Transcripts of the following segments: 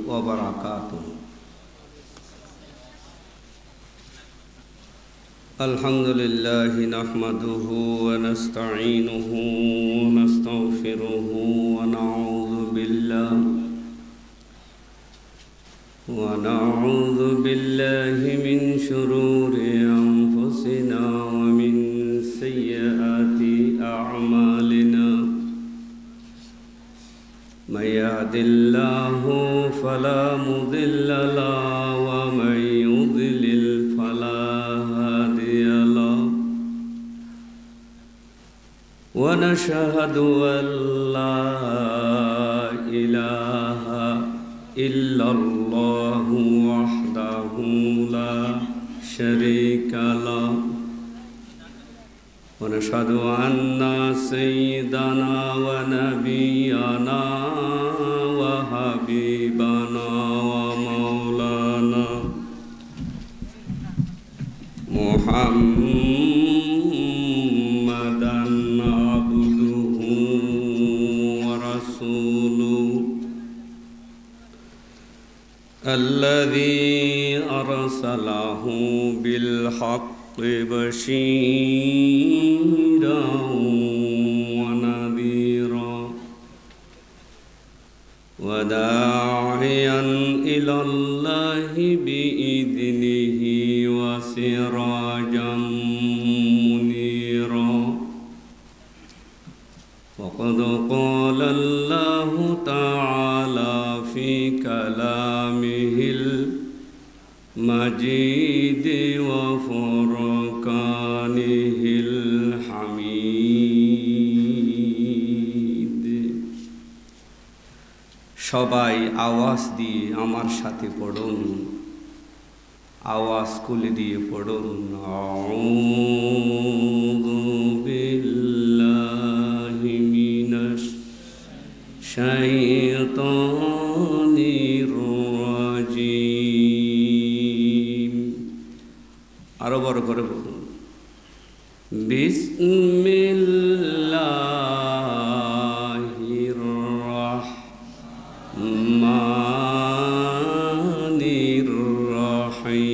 वबरकातुहू। अल्हम्दुलिल्लाहि नहमदुहु व नस्तईनुहु व नस्तगफिरुहु व नऊज़ु बिल्लाहि मिन शुरूरि अनफुसिना व मिन सय्यिआति अअमालिना। मन यहदिल्लाहु फला मुदिल्ल लहु व मन युद्लिल फला हादिय लहु। व नशहदु अल्ला इलाहा इल्लल्लाहु वहदहु ला शरीका लहु। व नशहदु अन्ना सय्यिदना व नबियना व हबीबना व मौलाना मुहम्मदन अब्दुहु व रसूलुहु अल्लज़ी अरसलहु बिल हक़्क़ि बशीरन व नज़ीरा व दाइयन इलल्लाहि बिइज़्निहि व सिराजम मुनीरा। वक़द क़ाल अल्लाहु तआला फ़ी कलामिहिल मजीद व फ़ुरक़ानिहिल हमीद। सबाई आवाज़ दिए आमार साथे पढ़ुन, आवाज़ खुले दिए पढ़ुन। आऊज़ु बिल्लाहि मिनश शैतानिर रजीम। आरो बड़ करे पढ़ुन। बिस्मिल्लाहिर रहमानिर रहीम।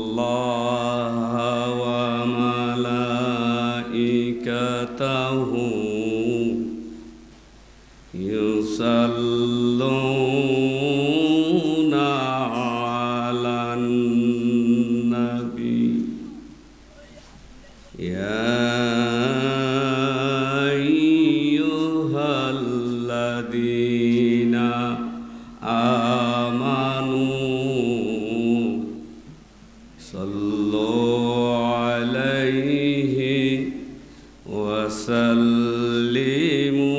इन्नल्लाहा व मलाइकतहु युसल्लूना अलन नबी। या अय्युहल्लज़ीना आमनू सल्लु अलैहि व सल्लिमू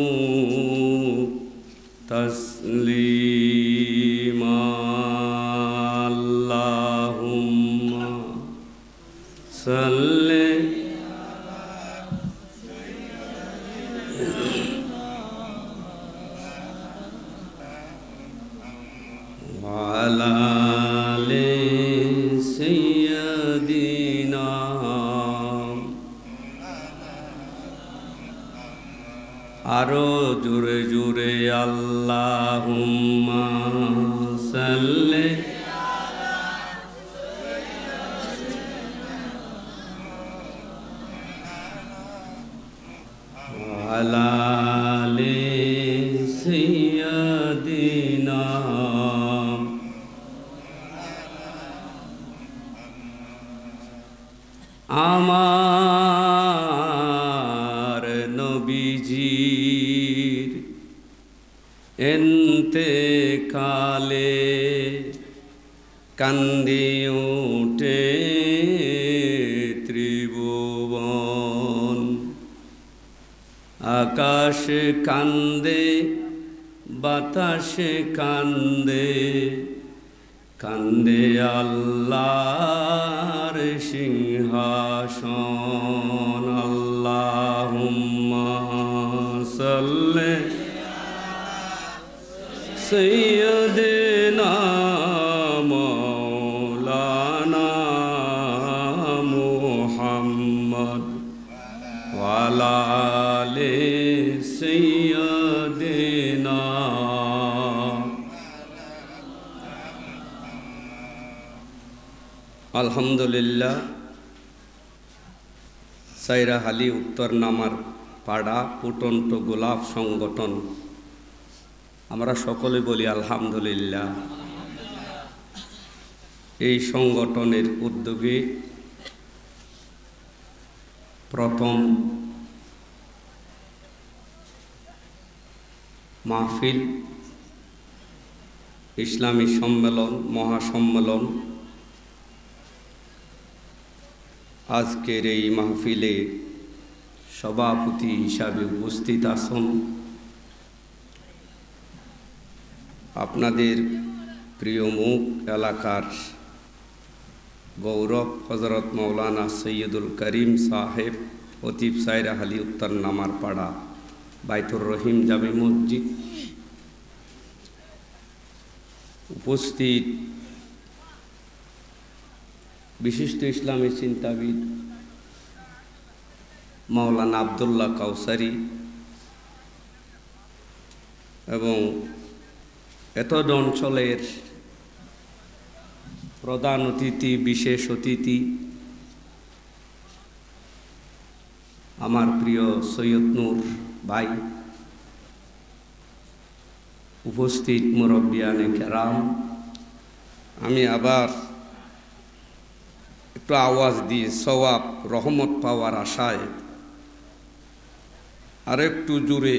तस्लीमा। अल्लाहुम्मा सल्लि अला आलि सय्यिदिना। आरो जोरे जोरे अल्लाहुम्मा सल्लि अला आलि सय्यिदिना। आमार नबीजीर इंतेकाले कांदे उठे त्रिभुवन। आकाश कांदे बातास कांदे कांदे अल्लाहर सिंहासन। अल्लाहुम्मा सल्लि सय्यिदिना मौलाना मुहम्मद ওয়ালা আলে সাইয়্যিদিনা। আলহামদুলিল্লাহ, সাইরাহালি উত্তর নামার পাড়া ফুটন্ত গোলাপ সংগঠন, আমরা সকলে বলি আলহামদুলিল্লাহ। এই সংগঠনের উদ্যোগে প্রথম মাহফিল, ইসলামী সম্মেলন, মহাসম্মেলন। আজকের এই মাহফিলে সভাপতি হিসাবে উপস্থিত আছেন আপনাদের প্রিয় মুখ এলাকার গৌরব হজরত মৌলানা সৈয়দুল করিম সাহেব, খতিব সাইরাহালি উত্তর নামার পাড়া বাইতুর রহিম জামে মসজিদ। উপস্থিত বিশিষ্ট ইসলামী চিন্তাবিদ মাওলানা আব্দুল্লাহ কাউসারি এবং এতদ অঞ্চলের প্রধান অতিথি, বিশেষ অতিথি আমার প্রিয় সৈয়দ নূর ভাই, উপস্থিত মুরব্বিয়ানে কেরাম। আমি আবার একটু আওয়াজ দিয়ে সওয়াব রহমত পাওয়ার আশায় আর একটু জোরে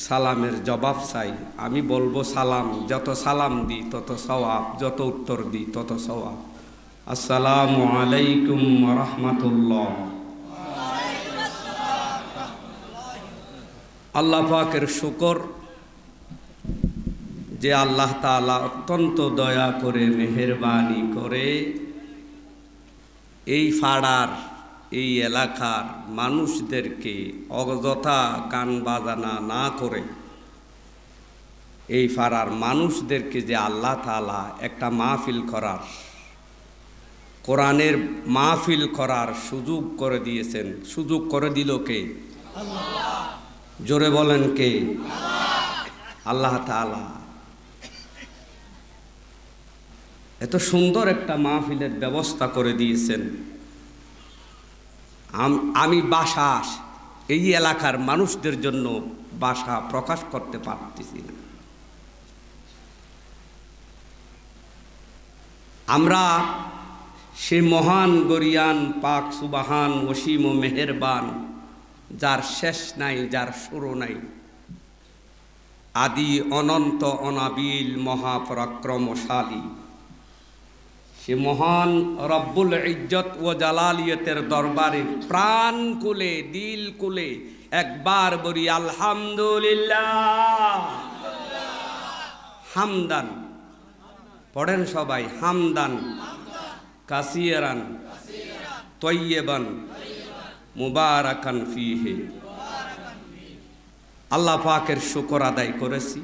সালামের জবাব চাই। আমি বলবো সালাম, যত সালাম দিই তত সওয়াব, যত উত্তর দিই তত সওয়াব। আসসালামু আলাইকুম ওয়া রাহমাতুল্লাহ। আল্লাহ পাকের শুকর যে আল্লাহ তাআলা অত্যন্ত দয়া করে মেহেরবানি করে এই ফাড়ার, এই এলাকার মানুষদেরকে অযথা গান বাজানা না করে এই ফাড়ার মানুষদেরকে যে আল্লাহ তাআলা একটা মাহফিল করার, কোরআনের মাহফিল করার সুযোগ করে দিয়েছেন। সুযোগ করে দিল কে? আল্লাহ। জোরে বলেন কে? আল্লাহ তাআলা। এত সুন্দর একটা মাহফিলের ব্যবস্থা করে দিয়েছেন। আমি বাসা এই এলাকার মানুষদের জন্য বাসা প্রকাশ করতে পারতেছি না। আমরা সে মহান গরিয়ান পাক সুবাহান অসীম ও মেহেরবান, যার শেষ নাই, যার শুরু নাই, আদি অনন্ত অনাবিল মহাপরাক্রমশালী, সে মহান রব্বুল ইজ্জত ও জালালিয়তের দরবারে প্রাণ কুলে, দিল কুলে একবার বলি আলহামদুলিল্লাহ। হামদান পড়েন সবাই, হামদান কাসিরান তয়্যিবান মুবারাকান ফীহি। আল্লাহ পাকের শুকর আদায় করেছি।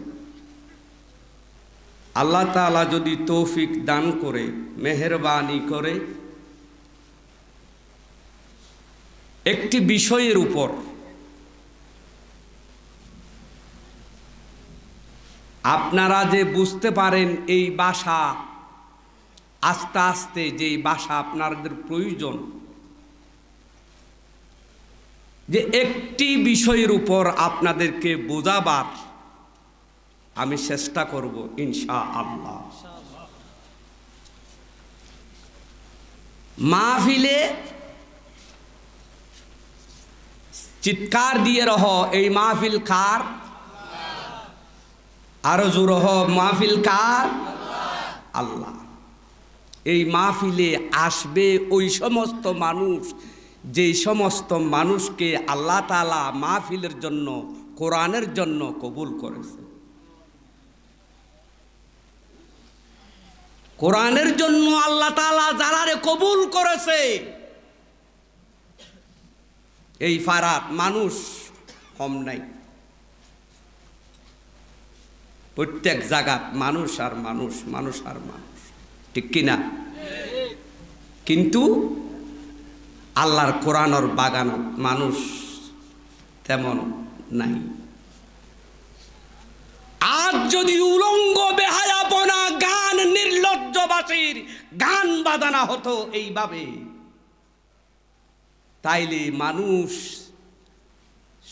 আল্লাহ তাআলা যদি তৌফিক দান করে, মেহেরবানি করে, একটি বিষয়ের উপর আপনারা যে বুঝতে পারেন এই ভাষা আস্তে আস্তে, যেই ভাষা আপনাদের প্রয়োজন, যে একটি বিষয়ের উপর আপনাদেরকে বোঝাবার আমি চেষ্টা করব ইনশাআল্লাহ। মাহফিলে চিৎকার দিয়ে রহ, এই মাহফিল কার? আরো জোর রহ, মাহফিল কার? আল্লাহ। এই মাহফিলে আসবে ওই সমস্ত মানুষ, যেই সমস্ত মানুষকে আল্লাহ তাআলা মাহফিলের জন্য, কোরআনের জন্য কবুল করেছে। কোরআনের জন্য আল্লাহ তাআলা যারারে কবুল করেছে, এই ফারাত মানুষ কম নাই। প্রত্যেক জায়গা মানুষ আর মানুষ, মানুষ আর মানুষ, ঠিক কিনা? কিন্তু আল্লাহর কোরআনের বাগানত মানুষ তেমন নাই। আজ যদি উলঙ্গ বেহায়াপনা গান নির্লজ্জবাসীর গান বাজানা হতো এইভাবে, তাইলে মানুষ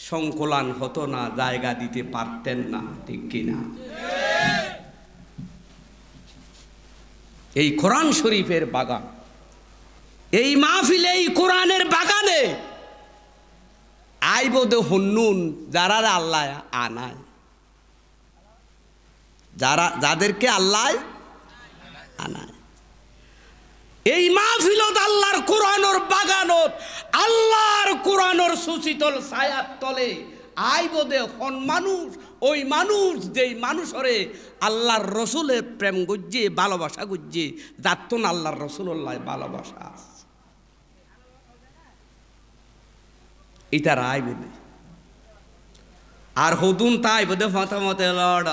সংকলন হতো না, জায়গা দিতে পারতেন না, ঠিক কিনা? এই কোরআন শরীফের বাগান, এই মাহফিলে, এই কোরআনের বাগানে আইবদে হন্নুন যারা আল্লাহ আনায়, যাদেরকে আল্লাহ আনায়। এই মাহফিলত আল্লাহর কোরআনের বাগানত, আল্লাহর কোরআনের সুশীতল ছায়ার তলে আইবদে হন মানুষ, ওই মানুষ যেই মানুষরে আল্লাহর রসুলের প্রেম গুজ্জে ভালোবাসা গুজ্জে যাতন আল্লাহর রসুল্লাহ ভালোবাসা, ইতারা আইবদে। আর হদুন তাই বোধে ফতমতে লড়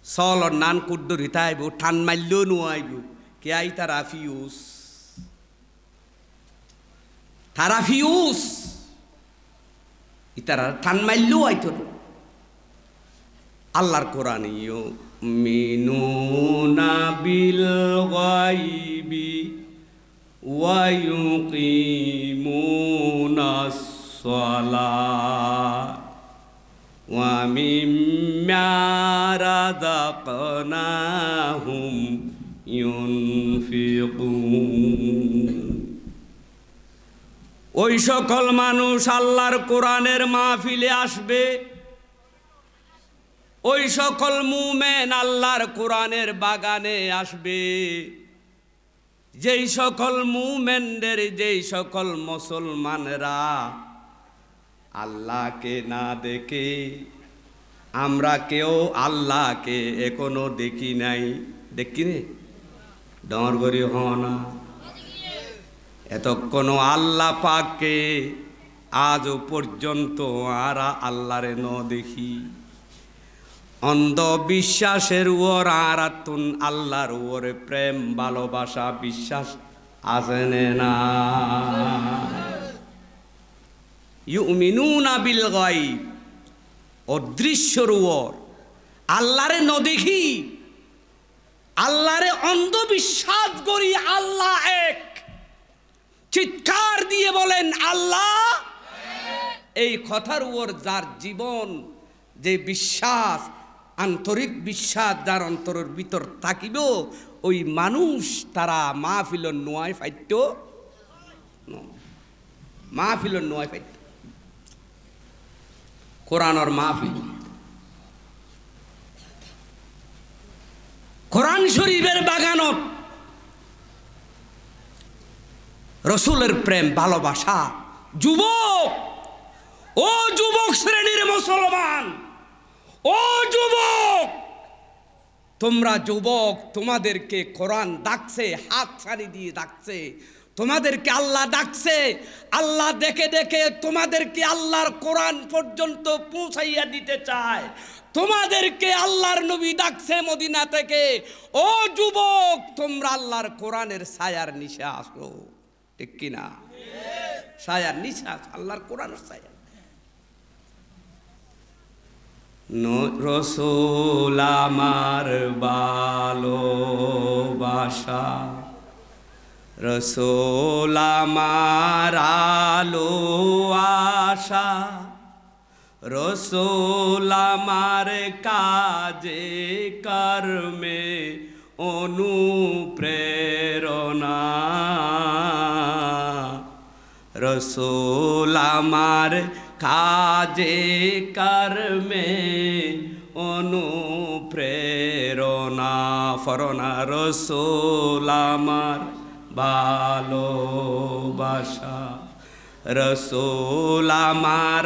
সলর নান কুদ্দুরি তাইব ঠান মারলেও নুয়াইব কে আই তারা ফিউস ইতারা ঠান মারলেও আইত আল্লাহর কোরআন মিনুনা বিল গায়বি ওয়া ইউকিমুনাস সালাত ওয়া মিম্মা রাযাকনাহুম ইউনফিকুন। ওই সকল মানুষ আল্লাহর কোরআনের মাহফিলে আসবে, ওই সকল মুমিন আল্লাহর কোরআনের বাগানে আসবে, যেই সকল মুমিনদের, যেই সকল মুসলমানরা আল্লাহকে না দেখে, আমরা কেউ আল্লাহকে এখনো দেখি নাই, দেখি রে ডর গরি হ না, এতক্ষণ আল্লাহ পাককে আজও পর্যন্ত আরা আল্লাহরে ন দেখি। অন্ধবিশ্বাসের ওর আরাতুন আল্লাহর ওরে প্রেম ভালোবাসা বিশ্বাস আছে না? ইউমিনুনা বিল গায়ব, অদৃশ্যর ওর আল্লাহরে ন দেখি, আল্লাহরে অন্ধবিশ্বাস করি, আল্লাহ এক, চিৎকার দিয়ে বলেন আল্লাহ। এই কথার ওর যার জীবন, যে বিশ্বাস, আন্তরিক বিশ্বাস যার অন্তরের ভিতর থাকিব, ওই মানুষ তারা মাহফিল নোয়ায় ফাইত, মাহফিল নোয়ায় ফাইত। কোরআনের মাহফিল, কোরআন শরীফের বাগানত রসুলের প্রেম ভালোবাসা। যুবক, ও যুবক শ্রেণীর মুসলমান, ও যুবক, তোমরা যুবক, তোমাদেরকে কোরআন ডাকছে, হাত ছাড়ি দিয়ে ডাকছে, তোমাদেরকে আল্লাহ ডাকছে। আল্লাহ দেখে দেখে তোমাদেরকে আল্লাহর কোরআন পর্যন্ত পৌঁছাইয়া দিতে চায়। তোমাদেরকে আল্লাহর নবী ডাকছে মদিনা থেকে, ও যুবক, তোমরা আল্লাহর কোরআনের ছায়ার নিচে আসো, ঠিক কিনা? ছায়ার নিচে আসো, আল্লাহর কোরআনের ছায়া। রসুল আমার ভালোবাসা, রসুল আমার আলো আশা, রসুল আমার কাজে কর্মে অনুপ্রেরণা, রসুল আমার কাজে কর্মে অনুপ্রেরণা ফরনা, রসুল আমার ভালোবাসা, রসুল আমার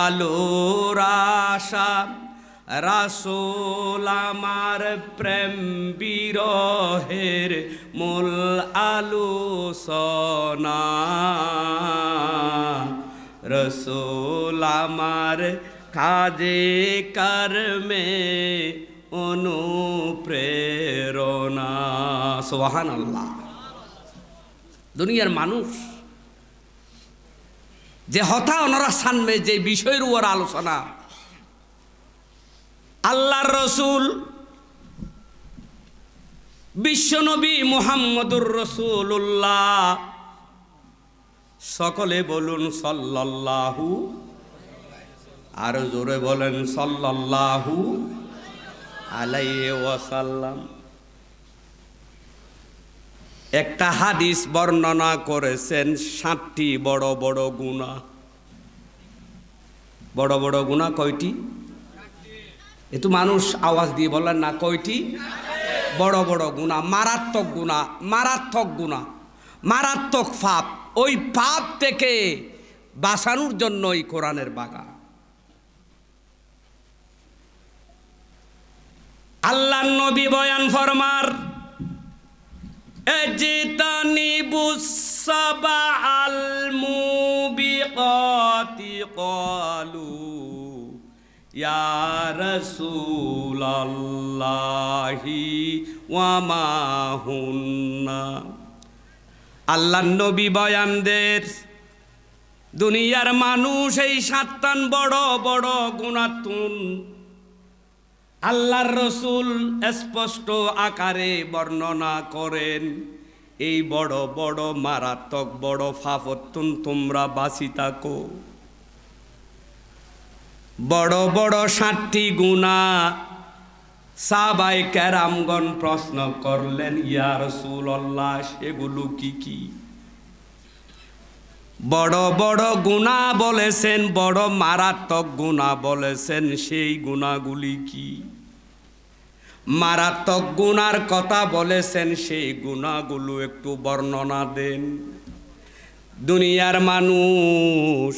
আলোর আশা, রাসূল আমার প্রেম বিরহের মূল আলোচনা, রসূল আমার কাজে কর্মে অনুপ্রেরণা। সুবহানাল্লাহ। দুনিয়ার মানুষ যে হতা ওনারা সানবে যে বিষয়ের উপর আলোচনা আল্লাহর রসুল বিশ্বনবী মুহাম্মদুর রাসূলুল্লাহ সকলে বলুন সাল্লাল্লাহু আর জোরে বলেন সাল্লাল্লাহু আলাইহি ওয়াসাল্লাম। একটা হাদিস বর্ণনা করেছেন 7টি বড় বড় গুনাহ। বড় বড় গুনাহ কয়টি? এতো মানুষ আওয়াজ দিয়ে বলেন না কয়টি? বড় বড় গুনাহ, মারাত্মক গুনাহ, মারাত্মক গুনাহ, মারাত্মক পাপ। ওই পাপ থেকে বাঁচানোর জন্য এই কোরআনের বাগান। আল্লাহর নবী বয়ান ফরমার اجتنبوا السبع الموبقات قالوا يا رسول الله وما هن আল্লাহর নবী বয়ান দেন দুনিয়ার মানুষ এই 7 বড় বড় গুনাতুন আল্লাহর রসুল স্পষ্ট আকারে বর্ণনা করেন। এই বড় বড় মারাত্মক বড় ফাফতুন তোমরা বাঁচি থাকো। বড় বড় 7টি গুনাহ। সাহাবায়ে কেরামগণ প্রশ্ন করলেন ইয়া রাসূলুল্লাহ সেগুলো কি কি? বড় বড় গুনাহ বলেছেন, বড় মারাত্মক গুনাহ বলেছেন, সেই গুনাহগুলি কি? মারাত্মক গুনার কথা বলেছেন, সেই গুনাহগুলো একটু বর্ণনা দেন। দুনিয়ার মানুষ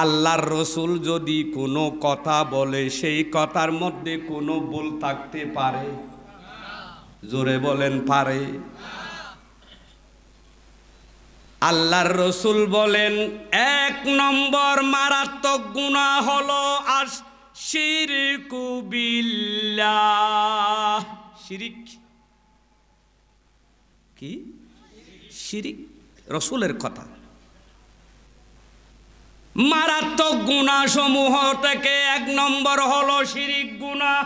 আল্লাহর রসুল যদি কোনো কথা বলে সেই কথার মধ্যে কোনো ভুল থাকতে পারে? জোরে বলেন পারে? আল্লাহর রসুল বলেন 1 নম্বর মারাত্মক গুনাহ হলো আশরিকু বিল্লাহ। শিরিক কি? শিরিক রসুলের কথা। মারাত্মক গুনাহ সমূহ থেকে 1 নম্বর হলো শিরিক গুনাহ।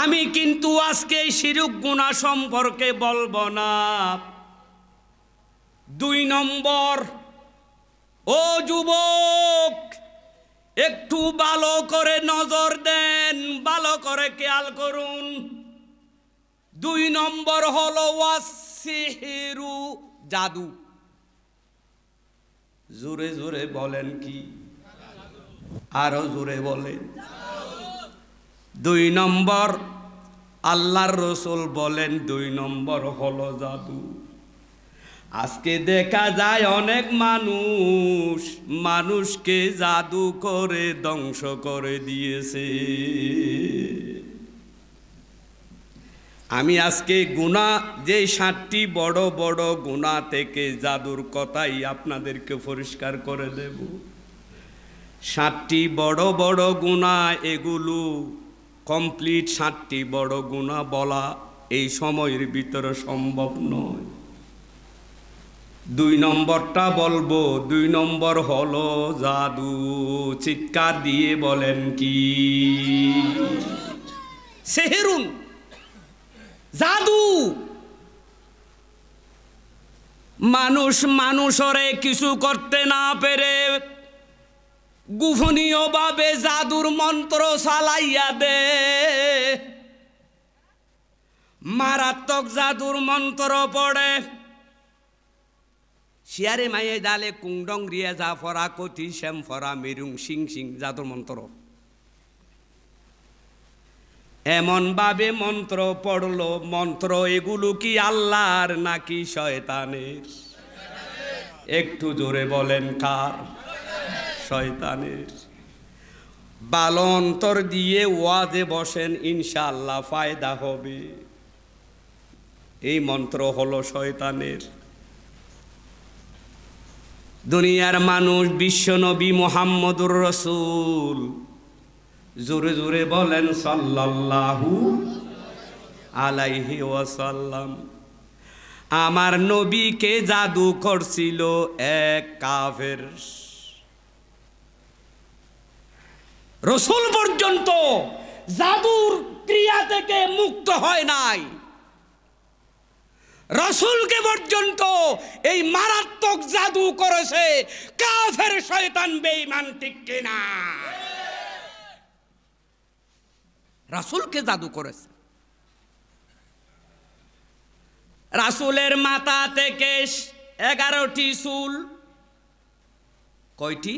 আমি কিন্তু আজকে শিরিক গুনাহ সম্পর্কে বলবো না। 2 নম্বর, ও যুবক একটু ভালো করে নজর দেন, ভালো করে খেয়াল করুন। 2 নম্বর হলো ওয়াসিহিরু, জাদু। জোরে জোরে বলেন কি? আরো জোরে বলেন। 2 নম্বর আল্লাহর রসুল বলেন 2 নম্বর হলো জাদু। আজকে দেখা যায় অনেক মানুষ মানুষকে জাদু করে ধ্বংস করে দিয়েছে। আমি আজকে গুনাহ যে 7টি বড় বড় গুনাহ থেকে জাদুর কথাই আপনাদেরকে পরিষ্কার করে দেব। 7টি বড় বড় গুনাহ, এগুলো কমপ্লিট 7টি বড় গুনাহ বলা এই সময়ের ভিতরে সম্ভব নয়। 2 নম্বরটা বলবো। 2 নম্বর হলো জাদু। চিৎকার দিয়ে বলেন কি? সেহেরুন, জাদু। মানুষ মানুষরে কিছু করতে না পেরে গোপনীয়ভাবে জাদুর মন্ত্র চালাইয়া দে। মারাত্মক জাদুর মন্ত্র পড়ে। শিয়ারে মায়ে জালে কুংডং রিয়া যা ফরা কতি শ্যাম ফরা মেরুং সিং সিং, জাদুর মন্ত্র। এমন ভাবে মন্ত্র পড়লো, মন্ত্র এগুলো কি আল্লাহর নাকি শয়তানের? একটু জোরে বলেন কার? শয়তানের। ভালো অন্তর দিয়ে ওয়াজে বসেন, ইনশাআল্লাহ ফায়দা হবে। এই মন্ত্র হলো শয়তানের। দুনিয়ার মানুষ বিশ্বনবী মুহাম্মদুর রাসূল, জোরে জোরে বলেন সাল্লাল্লাহু আলাইহি ওয়াসাল্লাম। আমার নবীকে জাদু করছিল এক কাফের। রাসূল পর্যন্ত জাদুর ক্রিয়া থেকে মুক্ত হয় নাই। রাসূলকে পর্যন্ত এই মারাত্মক জাদু করেছে কাফের শয়তান বেঈমান, ঠিক কিনা? রাসূলকে জাদু করেছে। রাসূলের মাথা থেকে 11টি চুল, কয়টি?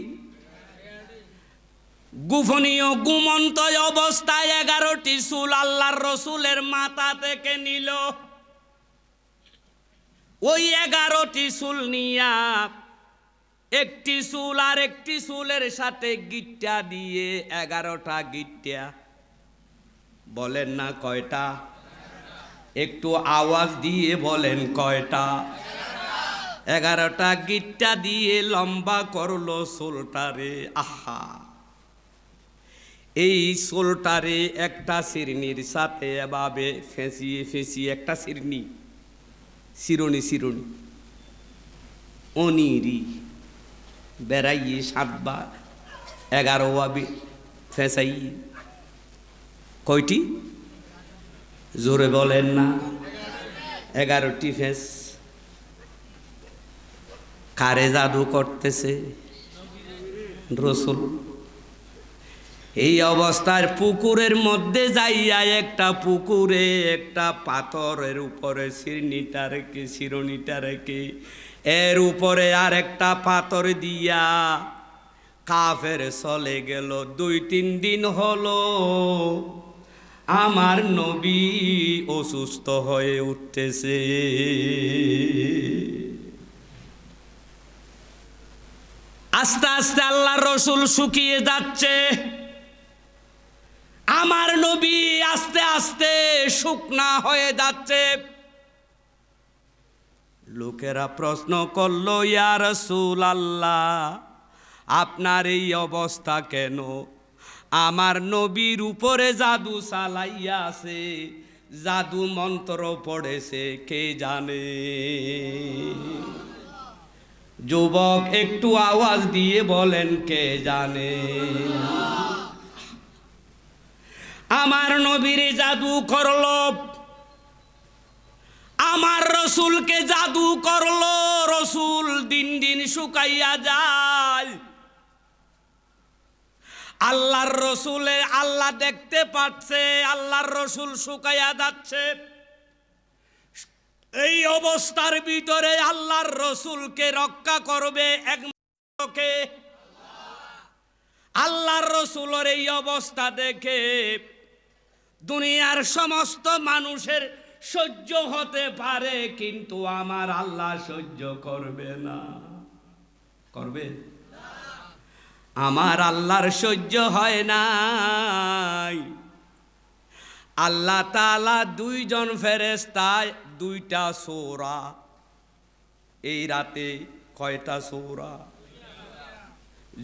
গোপনীয় ঘুমন্ত অবস্থায় 11টি চুল আল্লাহর রাসূলের মাথা থেকে নিল। ওই 11টি চুল নিয়া একটি চুল আর একটি চুলের সাথে গিট্টা দিয়ে 11টা গিট্টা, বলেন না কয়টা? একটু আওয়াজ দিয়ে বলেন কয়টা? 11টা গিট্টা দিয়ে লম্বা করলো চুলটারে। আহা, এই চুলটারে একটা শিরনির সাথে এভাবে ফেঁচিয়ে ফেঁচিয়ে, একটা শিরনি, শিরনি শিরনি অনিরি বেড়াইয়ে 7বার 11 ফেঁচাই, কয়টি? জোরে বলেন না। 11টি ফেস। কারে জাদু করতেছে? রাসূল। এই অবস্থার পুকুরের মধ্যে যাইয়া একটা পুকুরে একটা পাথরের উপরে শিরনিটা রেখে, শিরনিটা রেখে এর উপরে আর একটা পাথর দিয়া কাফের চলে গেল। 2-3 দিন হলো আমার নবী অসুস্থ হয়ে উঠতেছে। আস্তে আস্তে আল্লাহর রাসূল শুকিয়ে যাচ্ছে। আমার নবী আস্তে আস্তে শুকনা হয়ে যাচ্ছে। লোকেরা প্রশ্ন করলো, ইয়া রাসূলুল্লাহ, আপনার এই অবস্থা কেন? আমার নবীর উপরে জাদু চালাইয়া আছে, জাদু মন্ত্র পড়েছে, কে জানে? যুবক একটু আওয়াজ দিয়ে বলেন, কে জানে? আমার নবীর জাদু করলো, আমার রাসূলকে জাদু করলো। রাসূল দিন দিন শুকাইয়া যায়। আল্লাহর রাসূলে আল্লাহ দেখতে পাচ্ছে আল্লাহর রাসূল শুকাইয়া যাচ্ছে। এই অবস্থার ভিতরে আল্লাহর রাসূলকে রক্ষা করবে একমাত্র কে? আল্লাহর রাসূলের এই অবস্থা দেখে দুনিয়ার সমস্ত মানুষের সহ্য হতে পারে, কিন্তু আমার আল্লাহ সহ্য করবে না। করবে? আমার আল্লাহর সহ্য হয় নাই। আল্লাহ তাআলা 2 জন ফেরেশতা, 2টা সূরা। এই রাতে কয়টা সূরা?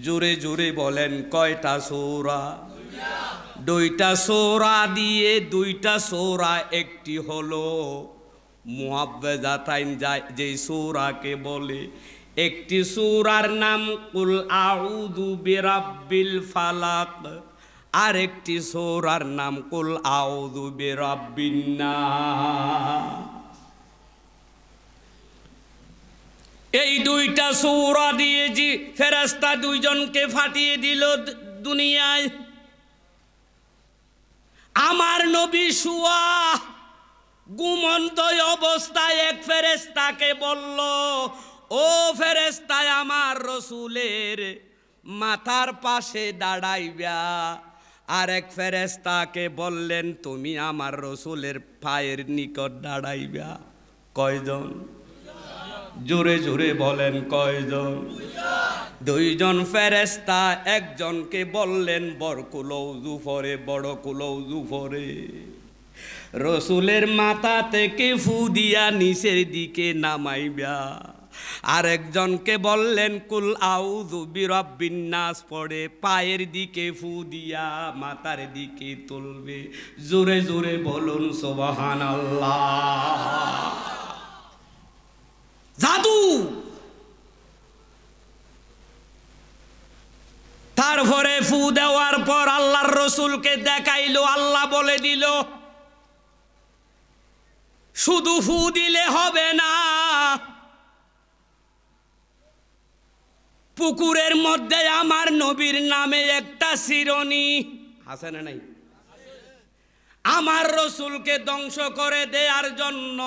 জোরে জোরে বলেন, কয়টা সূরা? 2টা সূরা দিয়ে 2টা সূরা, একটি হলো মুআব্বাযাতাইন, যেই সূরাকে বলে। একটি সূরার নাম কুল আউযু বিরাব্বিল ফালাক, আর একটি সূরার নাম কুল আউযু বিরাব্বিন নাস। এই 2টা সূরা দিয়ে যে ফেরেশতা 2 জনকে ফাটিয়ে দিল দুনিয়ায়। আমার নবী শুয়া ঘুমন্ত অবস্থায় এক ফেরেশতাকে বলল, ও ফেরেশতা, আমার রাসূলের মাথার পাশে দাঁড়াইবা। আর এক ফেরেশতাকে বললেন, তুমি আমার রাসূলের পায়ের নিকট দাঁড়াইবা। কয়জন? জোরে জোরে বলেন, কয়জন? 2 জন ফেরেশতা একজনকে বললেন বরকুল ওযু পরে, বড় কুল ওযু পরে রাসূলের মাথা থেকে ফু দিয়া নিচের দিকে নামাইবা। আর একজনকে বললেন কুল আউযু বিরাব্বিন নাস পড়ে পায়ের দিকে ফু দিয়া মাথার দিকে তুলবে। জোরে জোরে বলুন সুবহানাল্লাহ। ফু দেওয়ার পর আল্লাহর রসুলকে দেখাইলো, আল্লাহ বলে দিল শুধু ফু দিলে হবে না, পুকুরের মধ্যে আমার নবীর নামে একটা শিরোনি আছে না নাই? আমার রসুলকে ধ্বংস করে দেওয়ার জন্য,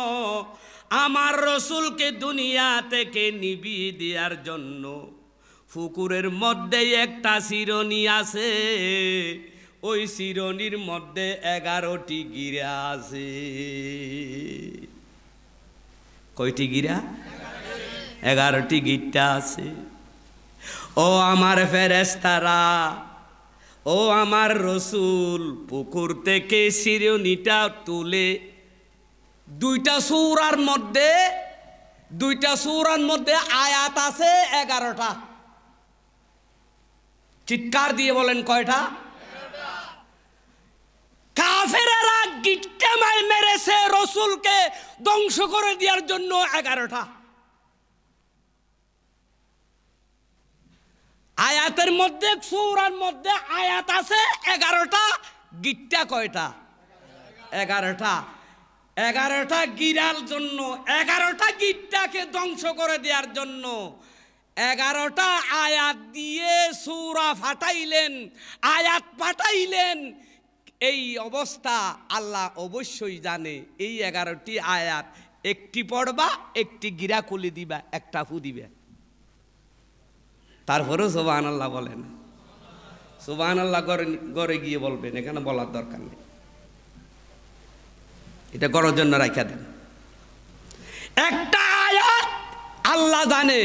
আমার রসুলকে দুনিয়া থেকে নিভিয়ে দেওয়ার জন্য পুকুরের মধ্যে একটা শিরোনি আছে, ওই শিরোনির মধ্যে 11টি গিরা আছে। কয়টি গিরা? 11টি গিট্টা আছে। ও আমার ফেরেশতারা, ও আমার রসুল পুকুর থেকে শিরোনিটা তুলে দুইটা সূরার মধ্যে আয়াত আছে 11টা। চিৎকার দিয়ে বলেন কয়টা? কাফেরেরা গিট্টা মেরেছে রসুলকে ধ্বংস করে দেওয়ার জন্য 11টা। আয়াতের মধ্যে, সূরার মধ্যে আয়াত আছে 11টা, গিট্টা কয়টা? 11টা। 11টা গিরার জন্য, 11টা গিট্টাকে ধ্বংস করে দেওয়ার জন্য 11টা আয়াত দিয়ে সূরা ফাটাইলেন, আয়াত পাঠাইলেন। এই অবস্থা আল্লাহ অবশ্যই জানে। এই 11টি আয়াত একটি পড়বা, একটি গিরা খুলে দিবা, একটা ফু দিবে। তারপরেও সুবহানাল্লাহ বলেন। সুবহানাল্লাহ ঘরে গিয়ে বলবেন, এখানে বলার দরকার নেই, এটা করার জন্য রাখা দেন। একটা আয়াত আল্লাহ জানে,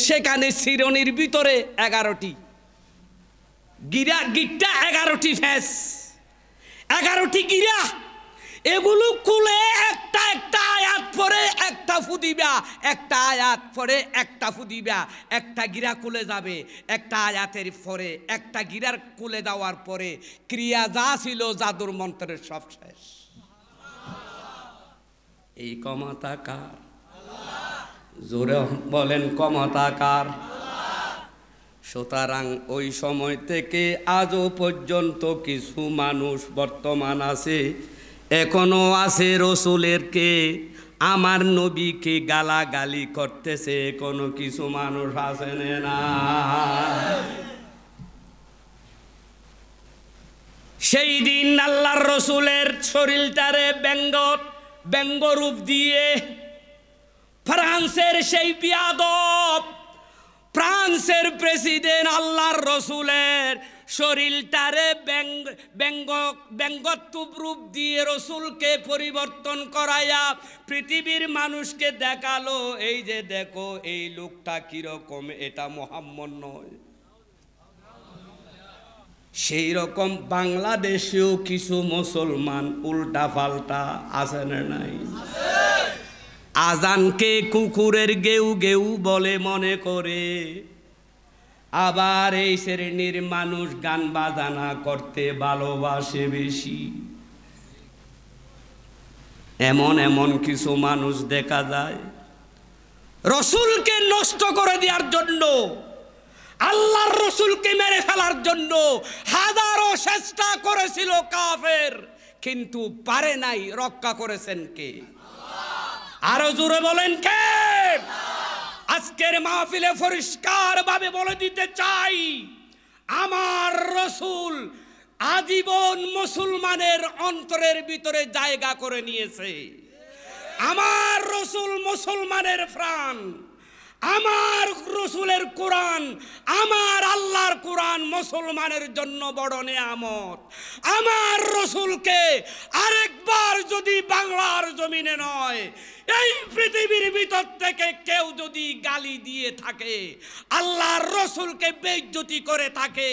সেখানে শিরোনির ভিতরে 11টি গিট্টা, 11টি ফেস, 11টি গিরা। এগুলো খুলে একটা একটা আয়াত পরে একটা ফু দিবা, একটা আয়াত পরে একটা ফু দিবা, একটা গিরা খুলে যাবে। একটা আয়াতের পরে একটা গিরার খুলে যাওয়ার পরে ক্রিয়া যা ছিল জাদুর মন্ত্রের সব শেষ। এই ক্ষমতা কার? জোরে বলেন, ক্ষমতা কার? সুতরাং ওই সময় থেকে আজও পর্যন্ত কিছু মানুষ বর্তমান আছে, এখনো আছে, রসুলেরকে, আমার নবীকে গালাগালি করতেছে। এখনো কিছু মানুষ আছে না? সেই দিন আল্লাহর রসুলের শরীরটারে ব্যঙ্গরূপ দিয়ে ফ্রান্সের সেই বিয়াদব, ফ্রান্সের প্রেসিডেন্ট আল্লাহর রসুলের শরীরটারে ব্যঙ্গত্ব রূপ দিয়ে রসুলকে পরিবর্তন করাইয়া পৃথিবীর মানুষকে দেখালো, এই যে দেখো এই লোকটা কিরকম, এটা মুহাম্মদ নয়। সেই রকম বাংলাদেশেও কিছু মুসলমান উল্টা পাল্টা আছে না নাই? আজানকে কুকুরের গেউ গেউ বলে মনে করে, আবার এই শ্রেণীর মানুষ গান বাজানা করতে ভালোবাসে বেশি। এমন কিছু মানুষ দেখা যায় রসুলকে নষ্ট করে দেওয়ার জন্য, আল্লাহর রসুলকে মেরে ফেলার জন্য হাজারো চেষ্টা করেছিল কাফের, কিন্তু পারে নাই। রক্ষা করেছেন কে? আরো জোরে বলেন কে? আজকের মাহফিলে পরিষ্কার ভাবে বলে দিতে চাই, আমার রসুল আজীবন মুসলমানের অন্তরের ভিতরে জায়গা করে নিয়েছে। আমার রসুল মুসলমানের প্রাণ। আমার রসুলের কোরআন, আমার আল্লাহর কোরআন মুসলমানের জন্য বড় নেয়ামত। আমার রসুলকে আরেকবার যদি বাংলার জমিনে নয়, এই পৃথিবীর ভিতর থেকে কেউ যদি গালি দিয়ে থাকে, আল্লাহর রসুলকে বেইজ্জতি করে থাকে,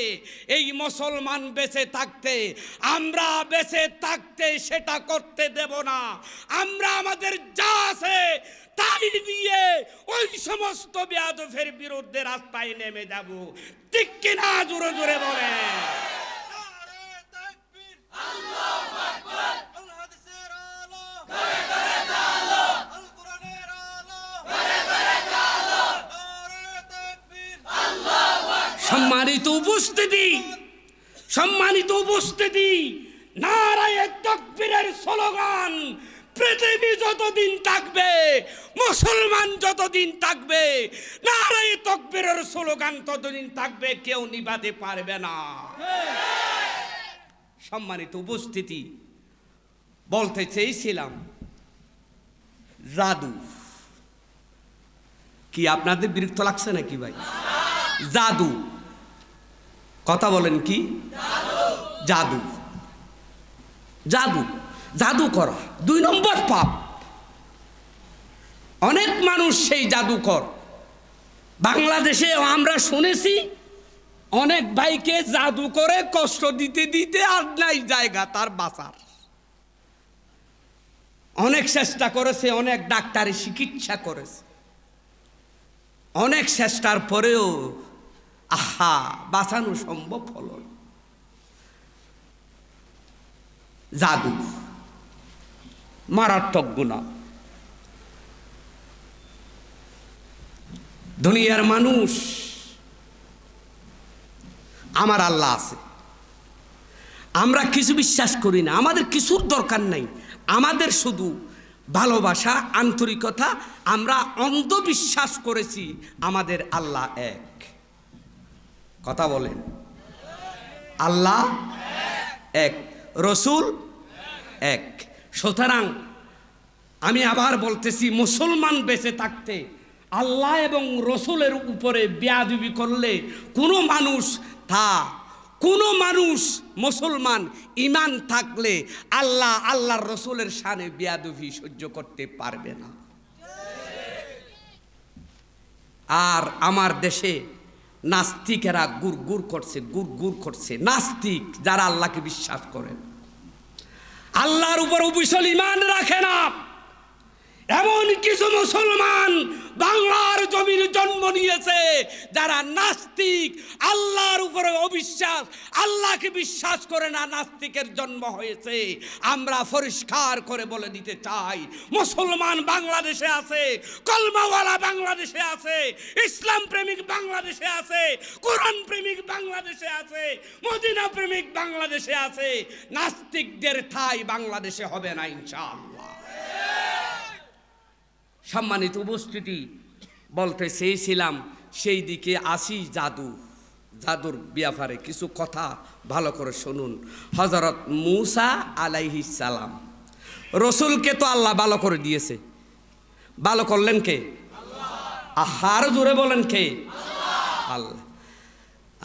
এই মুসলমান বেঁচে থাকতে, আমরা বেঁচে থাকতে সেটা করতে দেব না। আমরা আমাদের যা আছে তাই দিয়ে ওই সমস্ত বেয়াদবের বিরুদ্ধে রাস্তায় নেমে যাব। ঠিক কিনা? জোরে জোরে বলে। সম্মানিত উপস্থিতি, সম্মানিত উপস্থিতি, নারায়ে তাকবীরের স্লোগান পৃথিবী যতদিন থাকবে, মুসলমান যতদিন থাকবে, নারায়ে তাকবীরের স্লোগান ততদিন থাকবে, কেউ নিভাতে পারবে না। সম্মানিত উপস্থিতি, বলতে চেয়েছিলাম জাদু কি আপনাদের বিরক্ত লাগছে নাকি ভাই? জাদু, কথা বলেন কি? জাদু, জাদু, জাদু করা 2 নম্বর পাপ। অনেক মানুষ সেই জাদুকর। বাংলাদেশে আমরা শুনেছি অনেক ভাইকে জাদু করে কষ্ট দিতে দিতে আর নাই জায়গা তার বাঁচার। অনেক চেষ্টা করেছে, অনেক ডাক্তারি চিকিৎসা করেছে, অনেক চেষ্টার পরেও আহা বাঁচানো সম্ভব হলো না। জাদু মারাত্মক গুনাহ। দুনিয়ার মানুষ, আমার আল্লাহ আছে, আমরা কিছু বিশ্বাস করি না, আমাদের কিছুর দরকার নাই, আমাদের শুধু ভালোবাসা, আন্তরিকতা। আমরা অন্ধবিশ্বাস করেছি আমাদের আল্লাহ এক। কথা বলেন, আল্লাহ এক, রসুল এক। সুতরাং আমি আবার বলতেছি, মুসলমান বেঁচে থাকতে আল্লাহ এবং রসুলের উপরে বেয়াদবি করলে কোনো মানুষ মুসলমান ইমান থাকলে আল্লাহর রসুলের শানে বেয়াদবি সহ্য করতে পারবে না। আর আমার দেশে নাস্তিকেরা গুড় করছে। নাস্তিক যারা আল্লাহকে বিশ্বাস করেন, আল্লাহর উপর অবিচল ঈমান রাখে না, এমন কিছু মুসলমান বাংলার জমির জন্ম নিয়েছে যারা নাস্তিক, আল্লাহর উপরে অবিশ্বাস, আল্লাহকে বিশ্বাস করে না, নাস্তিকের জন্ম হয়েছে। আমরা পরিষ্কার করে বলে দিতে চাই, মুসলমান বাংলাদেশে আছে, কলমাওয়ালা বাংলাদেশে আছে, ইসলাম প্রেমিক বাংলাদেশে আছে, কোরআন প্রেমিক বাংলাদেশে আছে, মদিনা প্রেমিক বাংলাদেশে আছে। নাস্তিকদের ঠাঁই বাংলাদেশে হবে না ইনশাআল্লাহ। সম্মানিত উপস্থিতি, বলতে চেয়েছিলাম সেই দিকে আসি। জাদুর ব্যাপারে কিছু কথা ভালো করে শুনুন। হযরত মূসা আলাইহিস সালাম, রসুলকে তো আল্লাহ ভালো করে দিয়েছে। ভালো করলেন কে? আল্লাহ। আরো জোরে বলেন কে? আল্লাহ।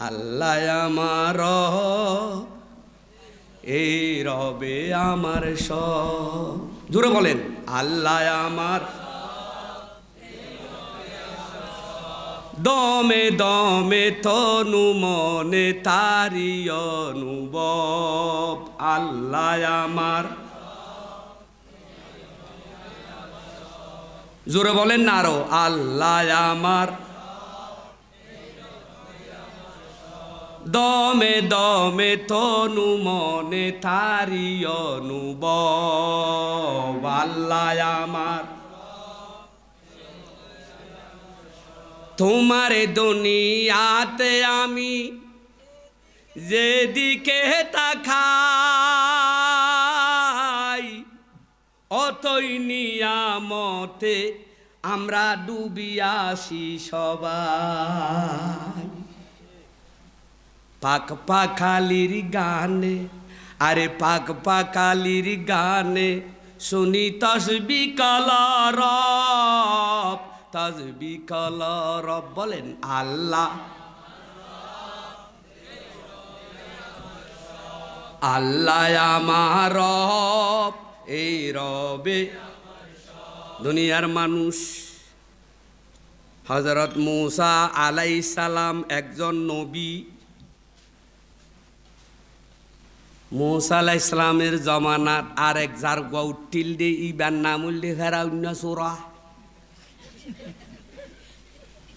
আল্লাহ আমার এই রবে আমার সব, জোরে বলেন, আল্লাহ আমার দমে দমে তনু মনে তারি অনুভব। আল্লাহ আমার, জোরে বলেন না আরো, আল্লাহ আমার দমে দমে তনু মনে তারি অনুভব। আল্লাহ আমার, তোমারে দুনিয়াতে আমি যেদিকে তাকাই, অতই নিয়ামতে আমরা ডুবিয়াছি সবাই। পাক পাখালির গানে, আরে পাক পাখালির গানে শুনি তসবি কলরব, তসবি কলরব। বলেন আল্লাহ, আল্লাহ আমার রব, এই রবে দুনিয়ার মানুষ। হযরত মূসা আলাইহিস সালাম একজন নবী। মূসা আলাইহিস সালামের জমানাত আরেক যার গৌটিল দে ইবার নাম উল্লে ফেরাউন সোরা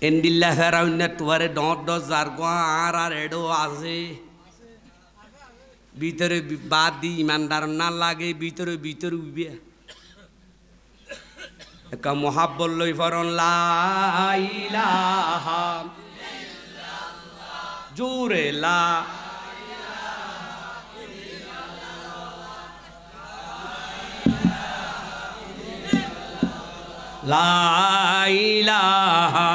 এন্ডিল্লা ফেরাউন তোয়ারে ডট যার গোয়া আর এডো আছে ভিতরে বাদ দি ইমানদার না লাগে, ভিতরে ভিতরে উঠবে একটা মহাব্বত লই ফরন লা ইলাহা ইল্লাল্লাহ, জোরে লা লা ইলাহা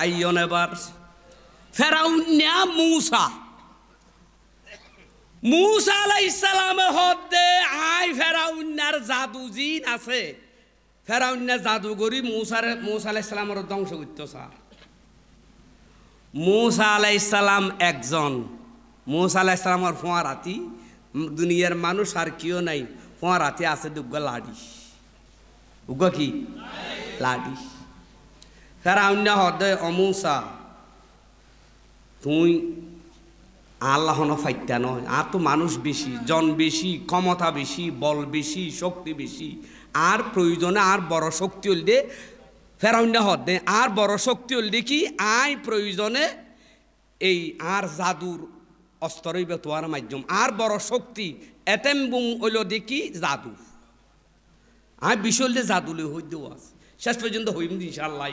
আইয়ন এবার ফেরাউন্না মুসা আলাইহিস সালাম হদে আই ফেরাউন্নার জাদু জিন আছে ফেরাউন্না জাদুগরি মুসা আলাইহিস সালামের ধ্বংস করতে স্যার মুসা আলাইহিস সালাম একজন মুসা আলাইহিস সালামের ফোয়ারাতি দুনিয়ার মানুষ আর কেউ নাই ফোয়ারাতি আছে দুগ্গা লাড়ি উগ্গা কি লাড়ি ফেরাউন্না হদে অমুসা তুই আল্লাহ ফাইতা নয় আর তো মানুষ বেশি জন বেশি ক্ষমতা বেশি বল বেশি শক্তি বেশি আর প্রয়োজনে আর বড় শক্তি হল দে ফেরাউন্না হদে আর বড় শক্তি হল দেখি আই প্রয়োজনে এই আর জাদুর অস্ত্রই বেতোয়ার মাধ্যম আর বড় শক্তি এতেম বুং হইল দেখি জাদু আই বিশল দে জাদুলে হই দেওয়া শেষ পর্যন্ত হইম ইনশাআল্লাহ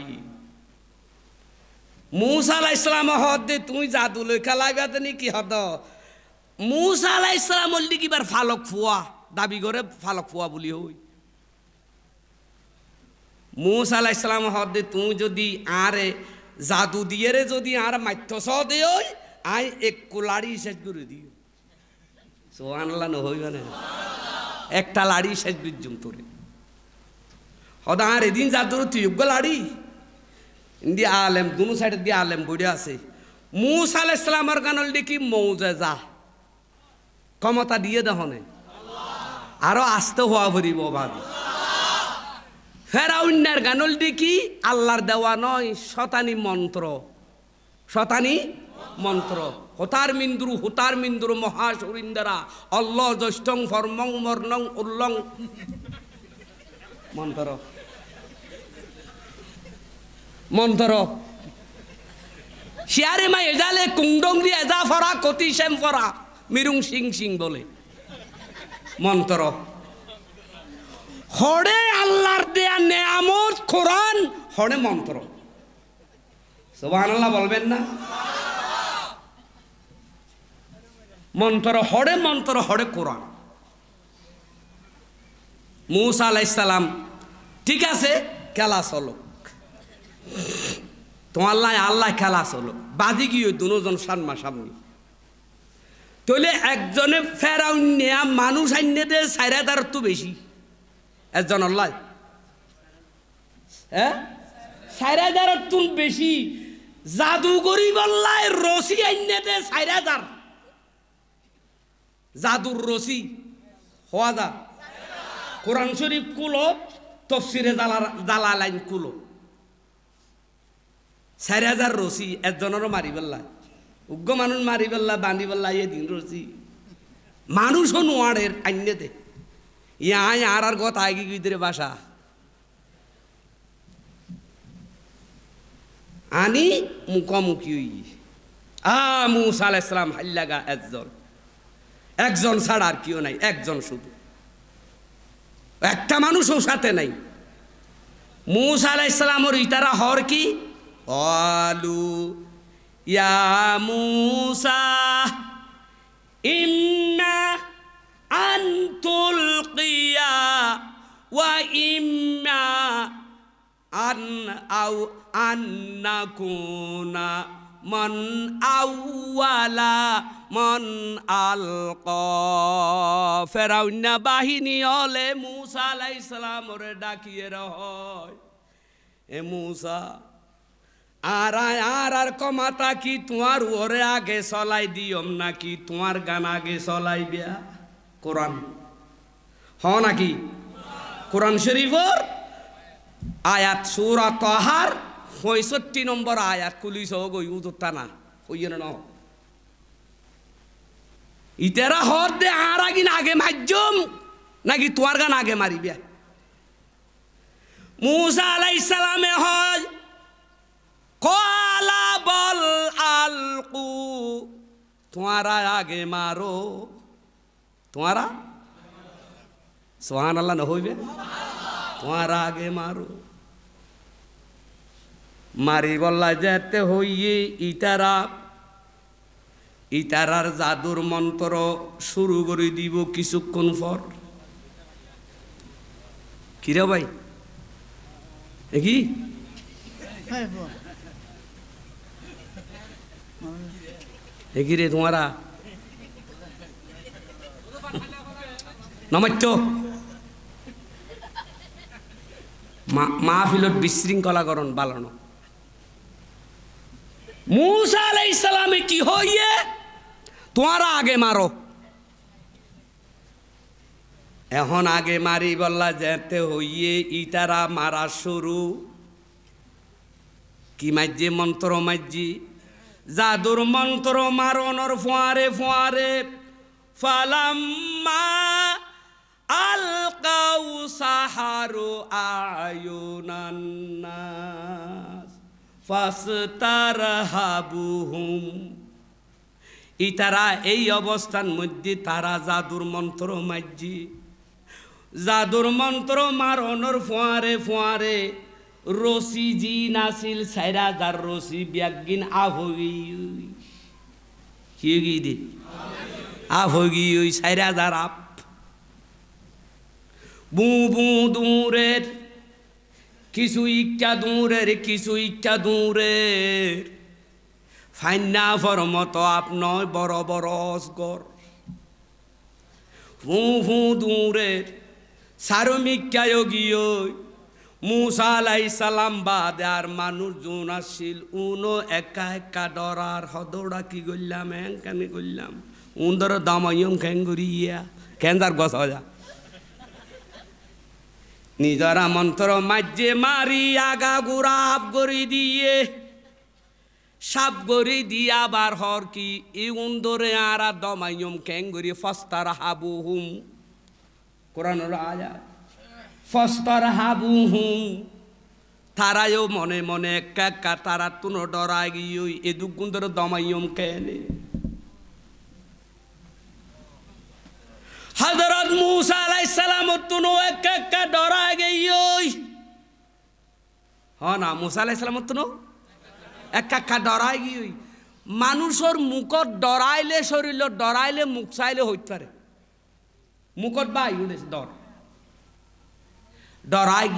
মুসা আলাইহিস সালাম হদে তুই জাদু লই খেলাইবাতে নি কি হদ মুসা আলাইহিস সালাম বললি কিবার ফালক ফুয়া দাবি করে ফালক ফুয়া বলি হই মুসা আলাইহিস সালাম হদে তুই যদি আরে জাদু দিয়ে রে যদি আর মাইথস দে ওই আই এক কুলাড়ি শেষ করে দিও সুবহানাল্লাহ ন হইবে না একটা লাড়ি শেষ বিজুম তোরে হদা আর এদিন জাদুর তুই লাড়ি ইন্দি আলেম দুনো সাইডে দিয়ে আলেম বইয়া আছে মুসা আলাইহিস সালামের গানল দেখি মৌজেজা ক্ষমতা দিয়ে দহনে আরো আস্তে হওয়া ভরিব ভাবি ফেরাউন্নার গানল দেখি আল্লাহর দেওয়া নয় শতানি মন্ত্র হতার মিন্দুরু মহাসুরিন্দরা অল্লাহ জ্যৈষ্ঠং ফর্মং মর্ণং উল্লং মন্ত্র শিয়ারে মা এজালে কুংডং দিয়ে এজা ফরা কতি শ্যাম ফরা মিরুং সিং বলে মন্ত্র হড়ে আল্লাহর দেয়া নেয়ামত কোরআন হড়ে মন্ত্র সুবহানাল্লাহ বলবেন না মন্ত্র হড়ে কোরআন মুসা আলাইহিস সালাম ঠিক আছে খেলা চলো তোমার আল্লাহ খেলা চলো বাজি গিয়ে দুজন সামনাসামনি তাহলে একজনে ফেরাউন্না মানুষ আইনে দে 4000 তো বেশি একজন আল্লাহ হ্যাঁ 4000 তো বেশি জাদুগরি বল্লায় রশি আইনে দে 4000 জাদুর রশি হওয়া যা কোরআন শরীফ কুলো তফসিরে জালালাইন কুলো 4000 রশি একজনেরও মারি পেল্লা উগ্র মানুষ মারি পেল্লা বান্ধি পেল্লা এদিন রশি মানুষও নোয়ারের আইনেতে ইয়াই আর কথা আগে গিয়ে বাসা আনি মুখোমুখি মুসা আলাইহিস সালাম হাল্লাগা একজন ছাড়া আর কেউ নাই একজন শুধু একটা মানুষও সাথে নাই মুসা আলাইহিস সালামের ইতারা হর কি আলু ইয়া মুসা ইন্না আনতুলকিয়া ওয়া ইম্মা আন্নাকুনা মান আউয়ালা মান আলকা ফেরাউন্না বাহিনী হলে মুসা আলাইহিস সালামরে ডাকিয়ে রয় এ মুসা আর কমাতা কি তোমার ওরে আগে চলাই দিয়ম নাকি তোমার গান আগে চলাই বিয়া কোরআন নাকি কোরআন শরীফর আয়াত সূরা তাহার 65 নম্বর আয়াত কুলিস গই উদতা না হইয়েন ন ইতেরা হর দে আর আগিন আগে মাজ্জম নাকি তোমার গান আগে মারিবিয়া মুসা আলাইহিস সালামে হয় কলা বল আলকু তোমারা আগে মারো তোমারা সুবহানাল্লাহ না হইবে তোমারা আগে মারো মারি বল্লা যেতে হইয়ে ইতারার জাদুর মন্ত্র শুরু করে দিব কিছুক্ষণ পর কিরে ভাই কি রে তোমারা নমস্ত মাহফিলত বিশৃঙ্খলাকরণ বালানো मूसा अलैहिस्सलाम की होइए तुम्हारा आगे मारो এখন আগে মারি বললা যেতে হইয়ে ইতারা মারা শুরু কি মাঝে মন্ত্র মাঝি জাদুর মন্ত্র মারণর ফোয়ারে ফোয়ারে ফালাম্মা আলকাউ সাহারু আয়ুনান নাস ফাসতারহাবুহুম ইতারা এই অবস্থান মধ্যে তারা জাদুর মন্ত্র মাঝি জাদুর মন্ত্র মারণর ফোয়ারে ফোয়ারে রসি জি নাসিল সাইরা যার রসি ব্যাগিন আভগি কি দে আভগি ওই সাইরা যার আপ বু বু দূরের কিছু ইচ্ছা দূরের ফাইনা ফরমত আপনার বড় বড় অজগর ফু ফু দূরের সারমিকায় গিয়ে मूसा अलैहिस्सलाम बाद আর মানুষজন আসিল উনো একা একা ডরার হদৌড়া কি গল্লাম কানি গল্লাম উন্দর দামাইম খেঙ্গুরিয়া কেন্দার গছ হজা নিজরা মন্ত্র মাঝে মারি আগা গুড়া আপ গড়ি দিয়ে সাপ গড়ি দিয়া বার হর কি এই উন্দরে আরা দমাইম খেঙ্গুরি ফস্তার হাবুহুম কোরআনের আয়াত ফস্তারহাবুহুম তারাও মনে মনে একা তারা তুনো ডরাই গিয়ে এদুক গুন্দর দমাইম কেনে হযরত मूसा अलैहिस्सलाम তুনো একা ডরাই গিয়ে হ্যাঁ না मूसा अलैहिस्सलाम তুনো একা ডরাই গিয়ে মানুষের মুখত ডরাইলে শরীর ডরাইলে মুখ চাইলে হইতে পারে মুখত বাই উঠেছে ডর ডরাই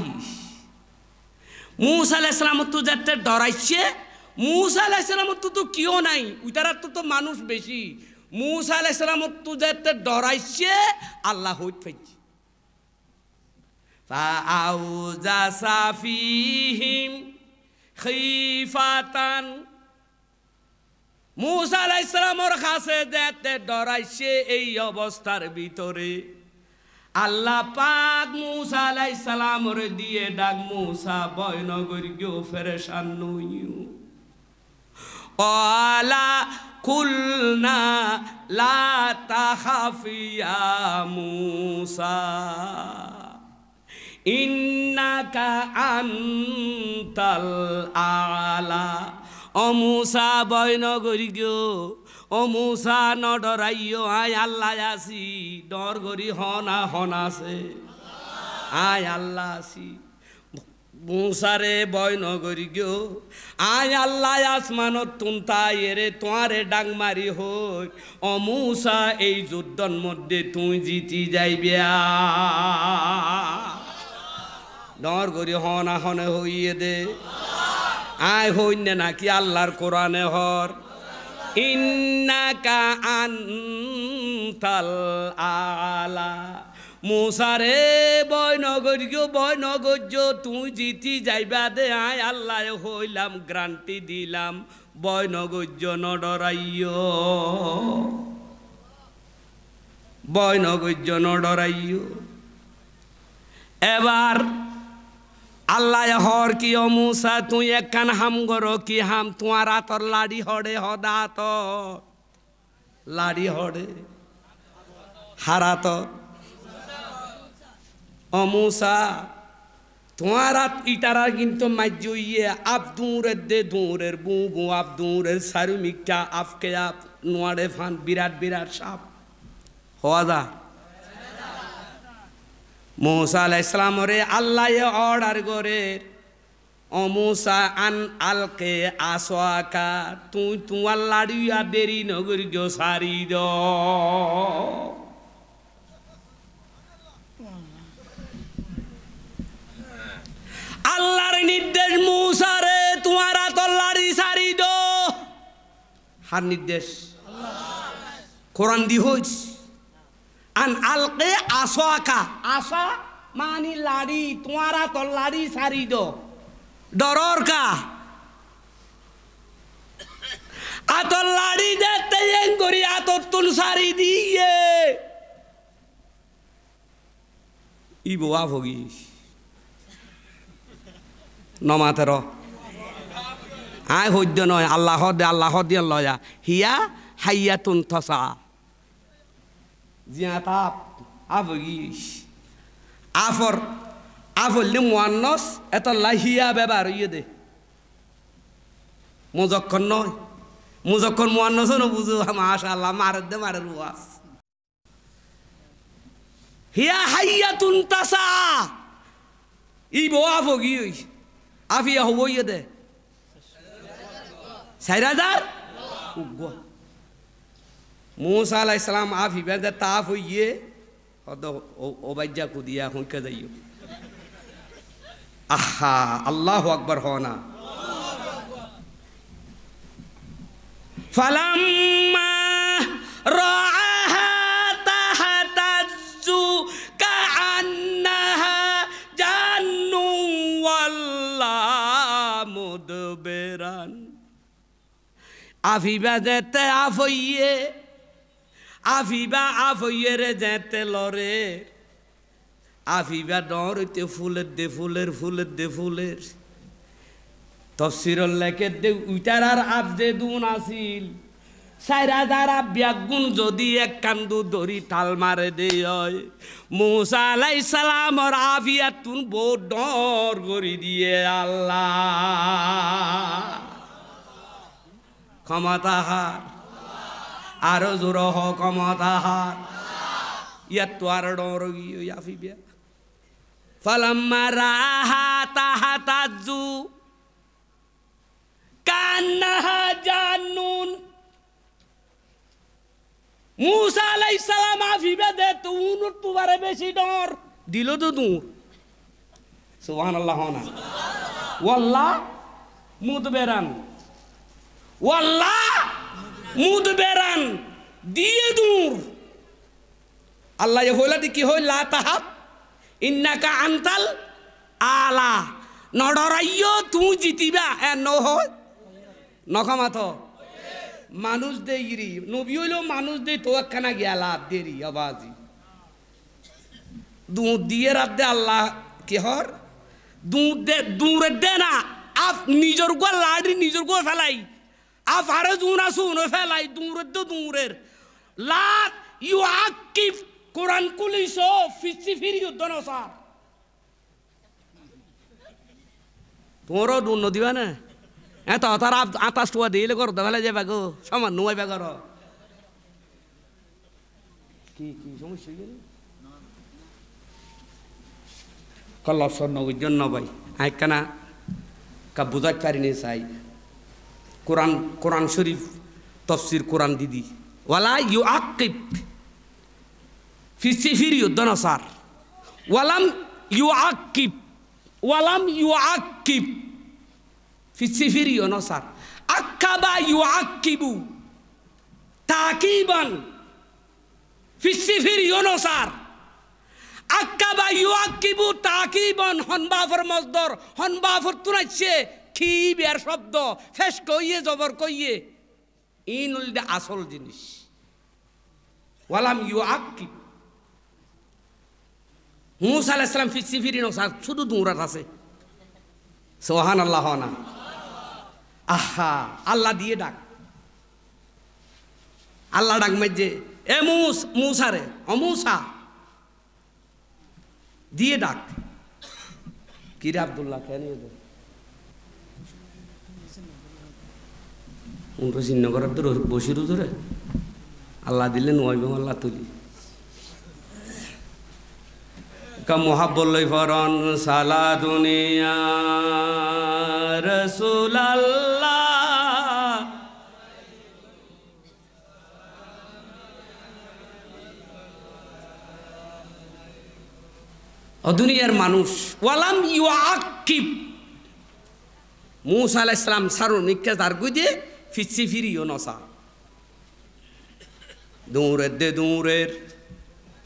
मूसा अलैहिस्सलाम তো যাতে ডরাইছে मूसा अलैहिस्सलाम তো কিও নাই উতারা তো মানুষ বেশি मूसा अलैहिस्सलाम তো যাতে ডরাইছে আল্লাহ হইত পাইছে ফাআউজা সাফিহিম খিফাতান मूसा अलैहिस्सलाমর কাছে যাতে ডরাইছে এই অবস্থার ভিতরে আল্লাহ পাক मूसा अलैहिस्सलाम রে দিয়ে ডাক मूसा বয়নগর গো ফেরেশান নইও আলা কুলনা লা তাখাফিয়া मूसा ইন্নাকা আনতাল আলা ও मूसा বয়নগর গো ও मूसा ন ডরাইও আয় আল্লাহ আসি ডর গরি হনা হনাছে আয় আল্লাহ আসি मूसा রে বয় নগরি গো আয় আল্লাহ আসমানত তুনতা এরে তোয়ারে ডাং মারি হই ও मूसा এই যুদ্ধর মধ্যে তুই জিতি যাইবিয়া ডর গরি হনা হনে হইয়ে দে আয় হইনে নাকি আল্লাহর কোরআনে হর ইন্নাকা আনতাল আলা मूसा রে বয় নগর তুই জিতি যাইবা দে আয় আল্লাহ হইলাম গ্রান্টি দিলাম বয় নগর ন ডরাইও এবার আল্লাহ হর কি ও मूसा তুই একখান হাম গরো কি হাম তোমার আতর লাড়ি হড়ে হদা তো লাড়ি হড়ে হারাত ও मूसा তোমার ইটারা কিন্তু মাজ্জুইয়ে আব্দুরের দে দূরের বু বু আব্দুরের সারুমিকা আফকে আপ নোয়ারে ফান বিরাট বিরাট সাপ হওয়া যা मूसा अलैहिस्सलाम রে আল্লাহ অর্ডার করে ও मूसा আন আলকে আসওয়াকা তুই তোমার লাড়িয়া দেরি নগর গো সারি দ আল্লাহর কার নির্দেশ কোরআন দি হইস আন আলকে আসোয়াকা আসা মানি লাড়ি তোমারা তো লাড়ি সারি দো ডরর কা আতর লাড়ি দেখতে করি আতর তুল সারি দিয়ে ই বোয়া ভগিস নমাতের আয় হদ্য নয় আল্লাহ দিয়ে লয়া হিয়া হাইয়াতুন থসা জিয়া তাপ আভগিস আফরলি মুয়ান্নস এত লাহিয়া ব্যবহার ইয়ে দে মুজক্কর নয় মুজক্কর মুয়ান্নস ন বুঝু মাশাআল্লাহ মারদে মারের ওয়াস হিয়া হাইয়াতুন তাসা ই বোয়া ফগি আফিয়া হবো ইয়ে দে 4000 উগ্গো মুসা আলাইহিস সালাম আফি বেদে তাফ হইয়ে ও বাইজা কুদিয়া হুঁকে যাইও আহা আল্লাহু আকবার হনা ফালাম্মা রাআহা তাহতাজ্জু কাআন্নাহা জান্নু ওয়াল্লা মুদবিরান আফিবা যেতে আফইয়ে আফিবা আফইয়েরে যেতে লরে আফিবা ডরতে ফুলের দে ফুলের তফসিরল লেখে দে উইটার আর আফ দে দুন আসিল 4000 ব্যাগুন যদি এক কান্দু দড়ি টাল মারে দে হয় মুসা আলাইহিস সালামর আফিয়াতুন বড় ডর করি দিয়ে আল্লাহ ক্ষমতা হার আরো জোর হ ক্ষমতা হার ইয়াত তো আর ডর গিয়ে আফিবা ফালাম্মা রাহা তাহাতাজু কান্নাহা জান্নুন মুসা আলাইহিস সালাম আফিবা দে তুন তুবারে বেশি ডর দিল তো দূর সুবহানাল্লাহ না ওয়াল্লাহ মুদবেরান ওয়াল্লাহ মুদবেরান দিয়ে দূর আল্লাহ হইলা দি কি হই লা তাহাব ইন্নাকা আনতাল আলা নডরাইও তুই জিতিবা এ ন হয় নখামাত মানুষ দে ইরি নবী হইলো মানুষ দে তো একখানা গেলা দেরি আবাজি দুধ দিয়ে রাত দে আল্লাহ কি হর দুধ দে দূরে দে না আফ নিজের গো লাড়ি নিজের গো ফেলাই আফ আরে দুনা শুনো ফেলাই দূরের তো দূরের লাত ইউ আকিফ কোরআন কুলিশো ফিসি ফিরি উদ্দনসার তোমরাও দূর নদীবা না এত তারা 28 টাকা দিলে কর দেখালে যাবে গো সমান নয় বেগর কি সমস্যা কল্লসর নবীজন নবাই আইকানা কা বুঝাই পারিনি চাই কোরআন শরীফ তফসির কোরআন দিদি ওয়ালা ইউ আকিব ফিসি ফিরি উদ্দনসার ওয়ালাম ইউ আকিব ফিসি ফিরি অনুসার আক্কাবা ইউ আকিবু তাকিবান ফিসি ফিরি অনুসার আক্কাবা ইউ আকিবু তাকিবান হনবাফর মজদর হনবাফর তুনাইছে কি বের শব্দ ফেস কইয়ে জবর কইয়ে ইন উলদে আসল জিনিস ওয়ালাম ইউ আকিব মুসা আলাইহিস সালাম ফিসি ফিরি অনুসার শুধু দূরাত আছে সুবহানাল্লাহ না আহা আল্লাহ দিয়ে ডাক আল্লাহ ডাক মেজে এ মুসা রে অমুসা দিয়ে ডাক কিরে আব্দুল্লাহ কেন চিহ্নগরের তো বসির ধরে আল্লাহ দিলেন ওয়াইবং আল্লাহ তুলি মোহাব্বল্লাই ফরন সালা দুনিয়া রসুলাল্লাহ দুনিয়ার মানুষ ওয়ালাম ইউ আকিব মুসা আলাইহিস সালাম সারু নিকে তার গুদে ফিসি ফিরিও নসা দূরের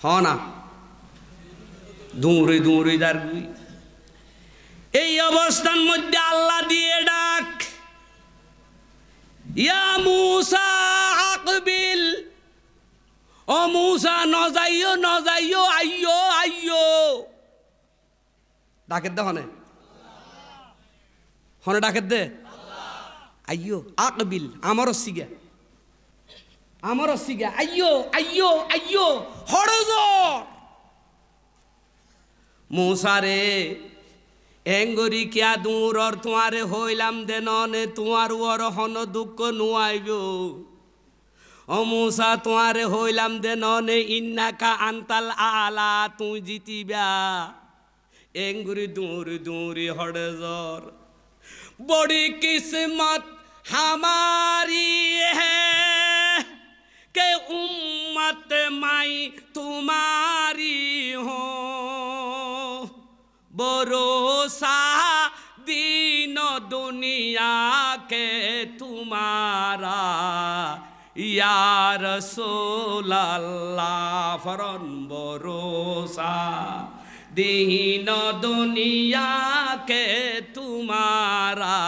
হ না দূরে দাঁড়গুই এই অবস্থার মধ্যে আল্লাহ দিয়ে ডাক ইয়া মূসা আকবিল ও মূসা ন যাইও আইয়ো ডাকের দে হনে ডাকের দে আইয়ো আকবিল আমারও সিগা আইয়ো হড়জর মূসা রে এঙ্গরি কিয়া দূরর তোমারে হইলাম দে ননে তোমার ওর হন দুঃখ নুয়াইব ও মূসা তোমারে হইলাম দে ননে ইন্নাকা আন্তাল আলা তুই জিতিবা এঙ্গুরি দূরি হড়জর বড়ি কিসমত हमारी है के उम्मत माई तुम्हारी हो भरोसा दीन दुनिया के तुम्हारा या रसूल अल्लाह फरन भरोसा दीन दुनिया के तुम्हारा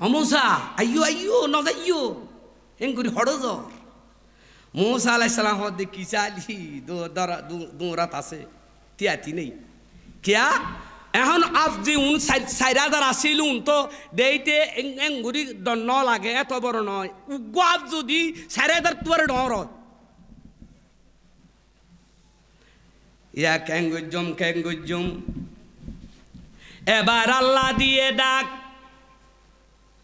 মূসা আইয়ো ন যাইও এঙ্গুরি হড়জর মূসা আলাইহিস সালাম হদে কি চালি দৌরাত আছে তিয়াতি নেই কিয়া এখন আফজি উন 4000 আসিলুন তো দেইতে এঙ্গুরি দন্ন লাগে এত বড় নয় উগাব যদি 4000 তোর ডর ইয়া কেঙ্গুজম এবার আল্লাহ দিয়ে ডাক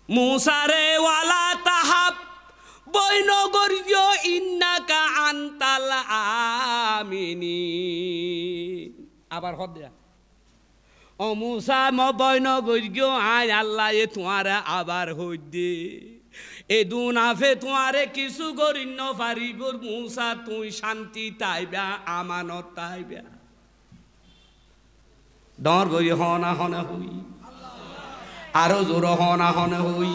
মূসা রে ওয়ালা তাহাব বৈনগরিয় ইন্নাকা আনতাল আমিনিন আবার হদ দেয়া ও মূসা ম বৈনগরিয় আয় আল্লাহ এ তোমারে আবার হই দে এ দুনাফে তোমারে কিছু করিন পারিব মূসা তুই শান্তি তাইবা আমানত তাইবা ডর গই হনা হই আরো জোর হনা হই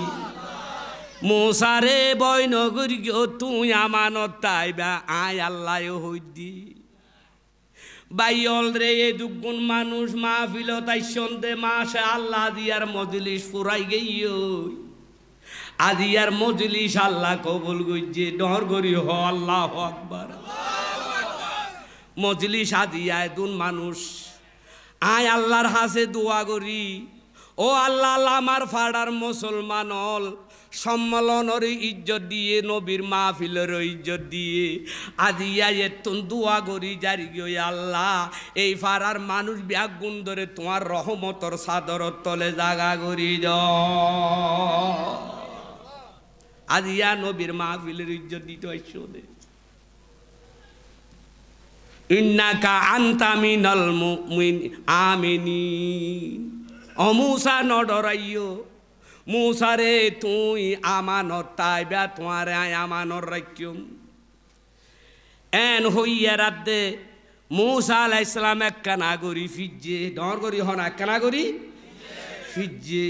মূসা রে বৈনগরি তুই আমানত তাইবা আয় আল্লাহ হই দি বাইল রে এ দুগুণ মানুষ মাহফিল তাই সন্ধে মাসে আল্লাহ দিয়ার মজলিস ফুরাই গইও আজিয়ার মজলিস আল্লাহ কবুল গইছে ডর গরি হ আল্লাহু আকবার মজলিস আজিয়ায় দুন মানুষ আয় আল্লাহর হাসে দোয়া করি ও আল্লাহ আমার ফাড়ার মুসলমান হল সম্মেলনের ইজ্জত দিয়ে নবীর মাহফিলের ইজ্জত দিয়ে আজিয়া এতন দোয়া করি জারি গই আল্লাহ এই ফাড়ার মানুষ ব্যাগ গুণ ধরে তোমার রহমতর চাদর তলে জাগা করি আজিয়া নবীর মাহফিলের ইজ্জত দিতে হইছে ইন্নাকা আনতা মিনাল মুমিনিন ও মূসা ন ডরাইও মূসা রে তুই আমানত তাইবা তোমারে আমানত রাখিম এন হইয়া রাতে মূসা আলাইহিস সালাম একখানা গরি ফিজে ডর গরি হন একখানা গরি ফিজে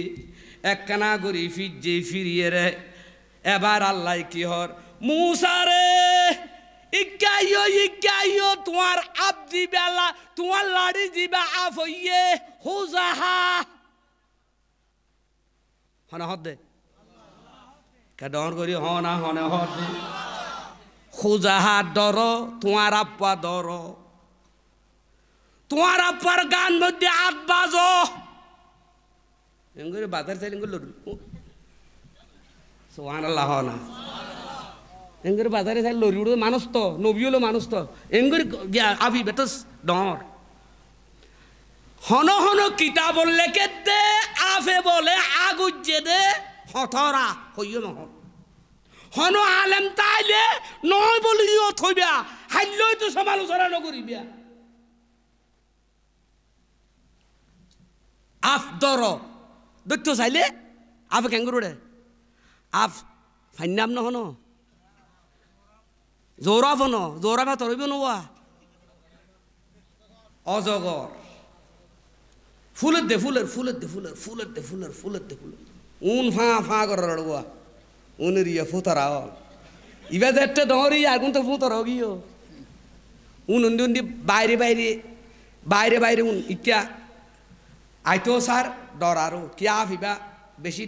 একখানা গরি ফিজে ফিরিয়ে রে এবার আল্লাহ কি হর মূসা রে ইগাইও তোমার আপ দিবা তোমার লাড়ি দিবা আফ হইয়ে হুজাহা হন হদে কাডর করি হনা হনে হদে হুজাহা ডর তোমার আপ্পা ডর তোমার আপ্পার গান মধ্যে আট বাজো এঙ্গুরি বাজার চাইলে সুবহানাল্লাহ হনা এঙ্গুরি বাজারে চাই লরি উড়ো মানুষ তো নবী হলো মানুষ তো এঙ্গুরি আবি বেতস ডর হন হন কিতাব লেখে দে আফে বলে আগুজে দে হথরা হইও নহন হন আলেম তাইলে নয় বলিও থইবা হাইলই তো সমালোচনা নকরিবা আফ দর দৈত্য চাইলে আফে কেঙ্গুরুড়ে আফ ফাইনাম নহন জোরাব ন জোরাবা তরইব নোয়া অজগর ফুলের দে ফুলের উন ফা ফা করে রড়ুয়া উনের ইয়ে ফুতরা হল ইবা যেতে ডরি আগুন তো ফুতরা গিয়েও উন্দি উন্দি বাইরে বাইরে বাইরে বাইরে উন ইত্যা আইতো স্যার ডরারো কিয়া ফিবা বেশি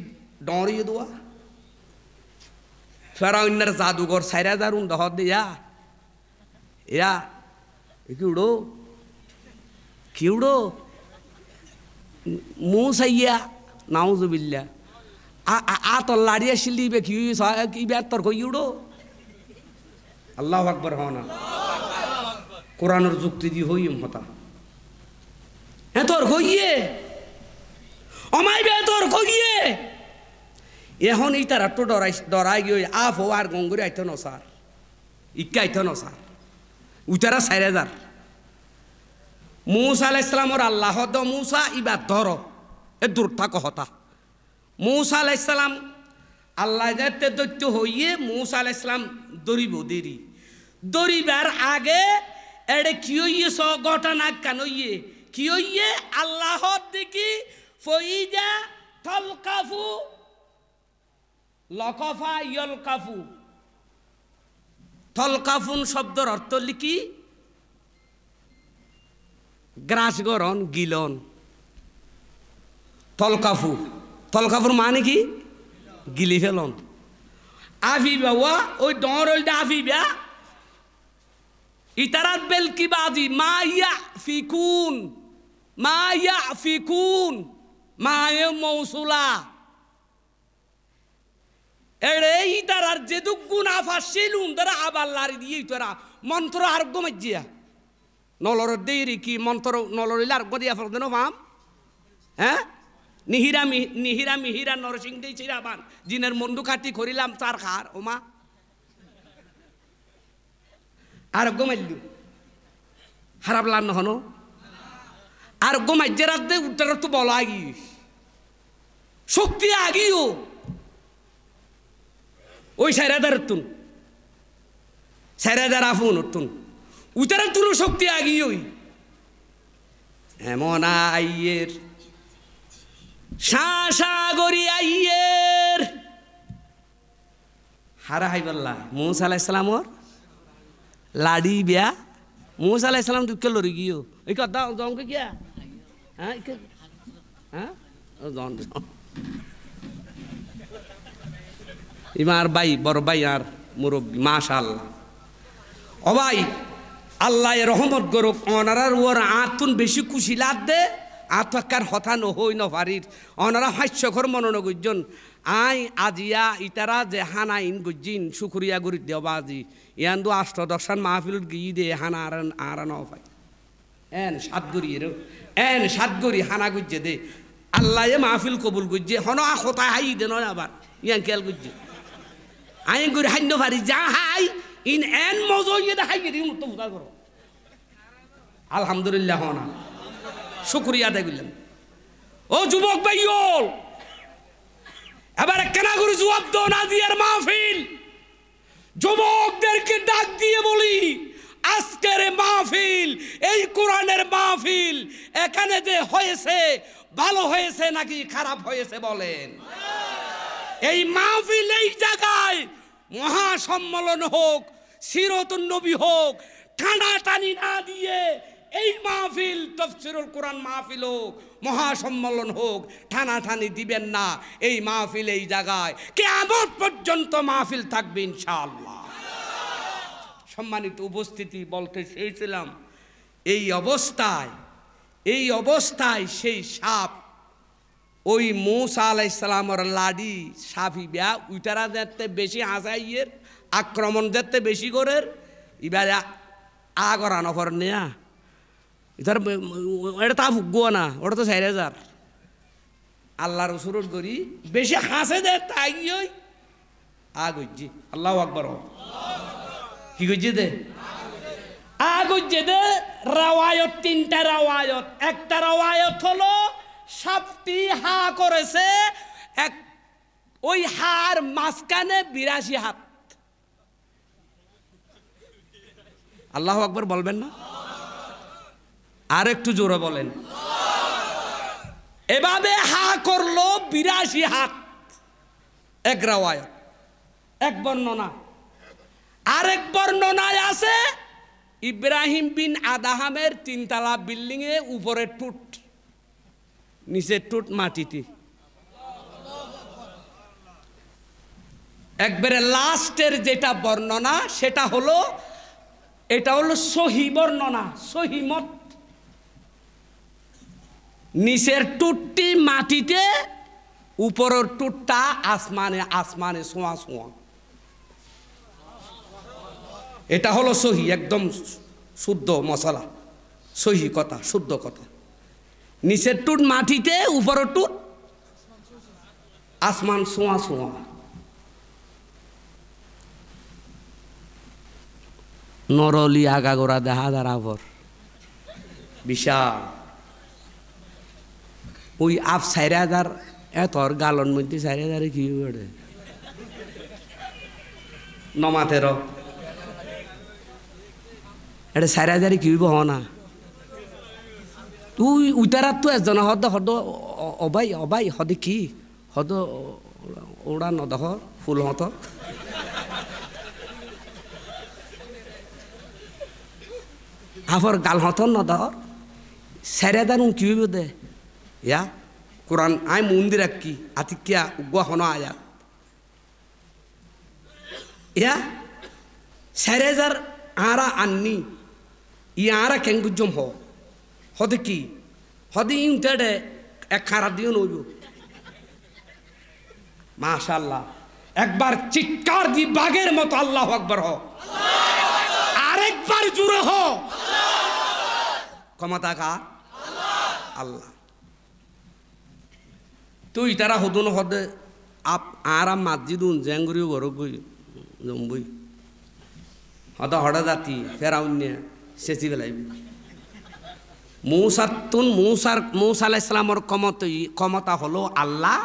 ডরিয়ে দোয়া ফেরা অন্যের জাদুঘর 4,000 উন দহর দিয়া এরা কি উড়ো মু সাইয়া নাউজুবিল্লা আ তো লাড়ি আসিলি বে কি ব্যাট তোর কই উড়ো আল্লাহু আকবার হনা কোরআনের যুক্তি দি হইম হতা হ্যাঁ তোর কইয়ে অমাই বে তোর কইয়ে এখন এই তারা তো ডরাই গিয়ে আফ ও আর গঙ্গুরি আইতো না স্যার ইক্কা আইতো না স্যার উতারা 4,000 মুসা আলাইহিস সালামর আল্লাহ দ মুসা ইবা ধর এ দূর থাকো হতা মুসা আলাইহিস সালাম আল্লাহ যাতে দৈত্য হইয়ে মুসা আলাইহিস সালাম দরিব দেরি দরিবার আগে এড়ে কি হইয়ে স ঘটনা কান হইয়ে কি হইয়ে আল্লাহর দিকে ফইজা তলকাফু লকফা ইয়লকাফু তলকাফুন শব্দের অর্থ লিখি গ্রাস গরন গিলন তলকাফু তলকাফুর মানে কি গিলি ফেলন আফিবা ওয়া ওই ডরলটা আফিবা ইতারাত বেল কি বাজি মা ইয়াফিকুন মা মৌসুলা এড়ে ইতারার যে দুগুণ আফাসিলুন তারা আবার লারি দিয়ে তোরা মন্ত্র আরোগ্য মাজিয়া নলর দেরি কি মন্ত্র নলরিলে আরোগ্য দিয়া ফেলতেন ফাম হ্যাঁ নিহিরা মিহিরা নরসিং দেই চিরাবান জিনের মন্ডু কাটি করিলাম চার খার ওমা আরোগ্য মাইলু খারাপ লান নহনো আরোগ্য মাইজে রাত দে উত্তর তো বলা আগি শক্তি আগিও ওই 4,000 আফুন উঠতুন উতারা তুলো শক্তি আগি ওই এমন আইয়ের সাগরি আইয়ের হারা হাইবাল্লা মুসা আলাইহিস সালামর লাডি বিয়া মুসা আলাইহিস সালাম দুঃখ লরি গিয়েও এই কথা জমকে কিয়া হ্যাঁ হ্যাঁ জন ইমার ভাই বড় ভাই আর মুরব্বী মাশাআল্লাহ ও ভাই আল্লাহ রহমত গরক অনারার ওর আতুন বেশি খুশি লাভ দে আতকার হতা নহই নভারির অনারা হাস্যকর মনন গুজন আই আজিয়া ইতারা যে হানা ইন গুজিন শুকরিয়া গুরি দেবাজি ইয়ান্দু 8-10 মাহফিলত গিয়ে দে হানা আর নফাই এন সাতগুরি হানা গুজে দে আল্লাহ এ মাহফিল কবুল গুজে হন আখতা হাই দে নয় আবার ইয়ান কেল গুজে আইন গুরি হাইন্য ভারি যা হাই ইন এন মজো ইয়ে দে হাই দি মুত বুঝা করো আলহামদুলিল্লাহ হনা শুকরিয়া আদায় করলাম ও যুবক ভাইয়ল এবারে কেনা করে জবাব দাও নাজিয়ার মাহফিল যুবকদেরকে ডাক দিয়ে বলি আজকের মাহফিল এই কোরআনের মাহফিল এখানে যে হয়েছে ভালো হয়েছে নাকি খারাপ হয়েছে বলেন এই মাহফিল এই জায়গায় মহা সম্মেলন হোক সিরাতুন নবী হোক টানাটানি না দিয়ে এই মাহফিল তাফসীরুল কোরআন মাহফিল হোক মহাসম্মেলন হোক টানাটানি দিবেন না এই মাহফিল এই জায়গায় কিয়ামত পর্যন্ত মাহফিল থাকবে ইনশাআল্লাহ সম্মানিত উপস্থিতি বলতে চেয়েছিলাম এই অবস্থায় সেই সাপ ওই মুসা আলাইহিস সালামের লাডি সাফি বিয়া উইটারা যেতে বেশি হাসাইয়ের আক্রমণ যেতে বেশি করে এবার আগরা নফর নেয়া ইতার এটা তা ফুগো না ওটা তো 4,000 আল্লাহর উসুরত করি বেশি হাসে দে তাই ওই আগজ্জি আল্লাহু আকবার কি গজ্জি দে আগজ্জি দে রাওয়ায়াত 3টা রাওয়ায়াত একটা রাওয়ায়াত হলো সাপটি হা করেছে এক ওই হার মাঝখানে 82 হাত আল্লাহু আকবার বলবেন না আর একটু জোরে বলেন এভাবে হা করলো 82 হাত এক রাওয়ায়াত, এক বর্ণনা। আরেক বর্ণনায় আছে ইব্রাহিম বিন আদাহামের 3 তলা বিল্ডিং এ উপরে টুট, নিচে টুট মাটিতে। একবারে লাস্টের যেটা বর্ণনা সেটা হলো, এটা হলো সহি বর্ণনা, সহি মত। নিচের টুটটি মাটিতে, উপরের টুটটা আসমানে, আসমানে ছোঁয়া ছোঁয়া। এটা হলো সহি, একদম শুদ্ধ মশলা, সহি কথা, শুদ্ধ কথা। নিচের টুট মাটিতে, উপরের টুট আসমান ছোঁয়া ছোঁয়া। নরলি আগাগোড়া দেখা দাঁড়াবর বিশাল। ওই 4,000 এতর গালন মধ্যে 4,000 কি করে নমাতের এটা 4,000 কি হইব না। তুই উতারাত তো এজন হদ হদ অবাই অবাই হদে কি হদ ওড়া নদহ ফুল হত আফর গাল হতন নদহ 4,000 কি হইব দে ইয়া কোরআন আই মন্দির কি আতিকিয়া উগুয়া হন আয়াত ইয়া 4,000 আরা আননি ই আরা কেঙ্গুজম হ হদে কি হদে ইউটেডে এক খারা দিও নইব। মাশাআল্লাহ, একবার চিৎকার দি বাগের মতো আল্লাহু আকবার হ, আরেকবার জুড়ে হ। ক্ষমতা কার? আল্লাহ। তুই তারা হদুন হদে আপ আরাম মাসজিদুন জেঙ্গুরিও ঘর গই জম্বই হদ হড়া জাতি ফেরাউন্যা সেচি বেলাইব। মূসা আলাইহিস সালামের ক্ষমতা হলো আল্লাহ,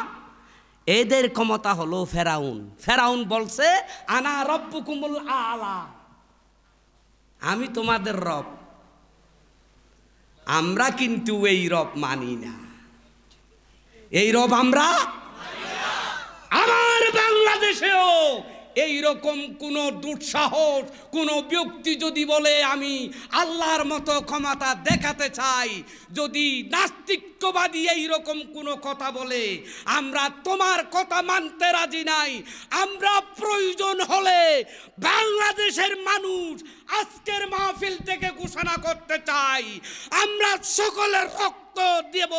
এদের ক্ষমতা হলো ফেরাউন। ফেরাউন বলছে আনা রব্বুকুমুল আলা, আমি তোমাদের রব। আমরা কিন্তু এই রব মানি না, এই রব আমরা আমার বাংলাদেশেও এইরকম কোন দুঃসাহস কোন ব্যক্তি যদি বলে আমি আল্লাহর মতো ক্ষমতা দেখাতে চাই, যদি নাস্তিকবাদী এইরকম কোন কথা বলে, আমরা তোমার কথা মানতে রাজি নাই। আমরা প্রয়োজন হলে বাংলাদেশের মানুষ আজকের মাহফিল থেকে ঘোষণা করতে চাই আমরা সকলের রক্ত দেব,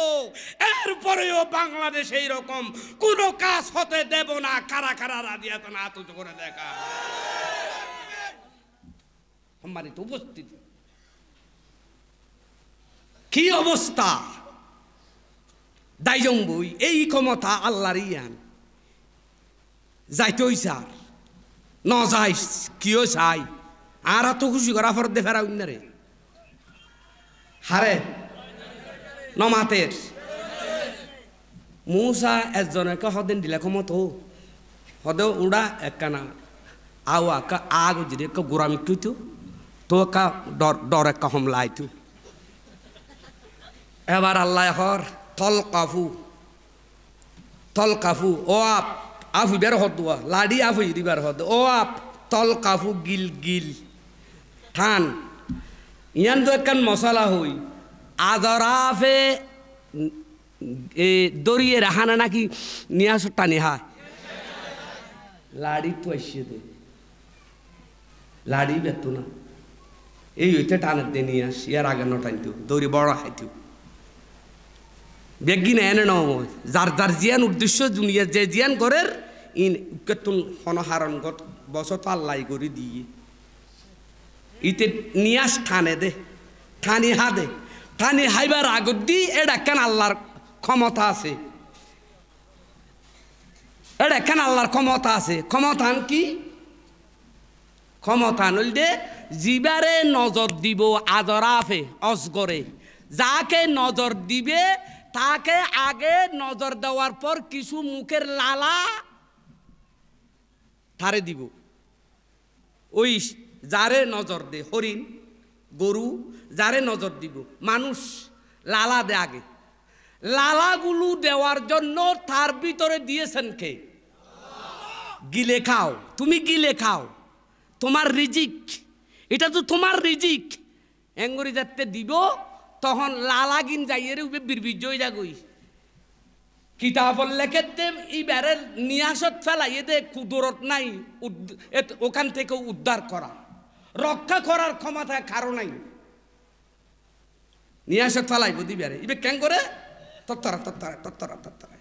এরপরেও বাংলাদেশে এইরকম কোন কাজ হতে দেব না। কারা কারা রাজি আছেন হাত উঁচু করে দেখা। সম্মানিত উপস্থিতি, কি অবস্থা দাইজং বই, এই ক্ষমতা আল্লাহর ইয়ান যাইতে হইসার ন যাই কিও চাই আর তো খুশি করা ফর দে ফেরা উন্নারে হারে নমাতের মূসা একজনকে হদেন দিলে ক্ষমতা হদে উড়া একখানা আওয়া কা আগ যদি এক গোরামি কিতো তো কা ডর এক হমলাইতো। এবার আল্লাহ হর তল কাফু ও আপ আফু বের হদুয়া লাডি আফু দিবার হদ ও আপ তল কাফু গিল গিল ঠান ইয়ান তো একখান মশলা হই আদরাফে দরিয়ে রাহানা নাকি নিয়ে আসো টানি হায় লাড়ি তো আসিয়ে দে লাড়ি বেতো না এই হইতে টানের দিয়ে নিয়ে আসি আর আগে নটাইতো দৌড়ি বড় হাইতো বেগি না এনে নাও যার যার জিয়ান উদ্দেশ্য দুনিয়া যে জিয়ান করের ইন কেতুন হনহারণ বছর তো আল্লাহ করে দিয়ে ইতে নিয়াস ঠানে দে ঠানি হা দে ঠানি হাইবার আগত দি এটা কেন আল্লাহর ক্ষমতা আছে, এটা কেন আল্লাহর ক্ষমতা আছে। ক্ষমতান কি? ক্ষমতান হইল দে জিবারে নজর দিব আজরাফে অজগরে, যাকে নজর দিবে তাকে আগে নজর দেওয়ার পর কিছু মুখের লালা থারে দিব। ওই যারে নজর দে হরিণ গরু যারে নজর দিব মানুষ লালা দে আগে, লালাগুলো দেওয়ার জন্য তার ভিতরে দিয়েছেন কে? গিলে খাও, তুমি গিলে খাও, তোমার রিজিক, এটা তো তোমার রিজিক। এঙ্গরি যাতে দিব তখন লালাগিন যাইয়ের উবে বিরবিজ হয়ে যাগই। কিতাবল লেখে দে ইবারে নিয়াসত ফেলাইয়ে দে কুদরত নাই ওখান থেকে উদ্ধার করা, রক্ষা করার ক্ষমতা কারো নাই। নিয়াসত ফেলাইব দিবারে ইবে কেন করে তত্তরা তত্তরা তত্তরা তত্তরা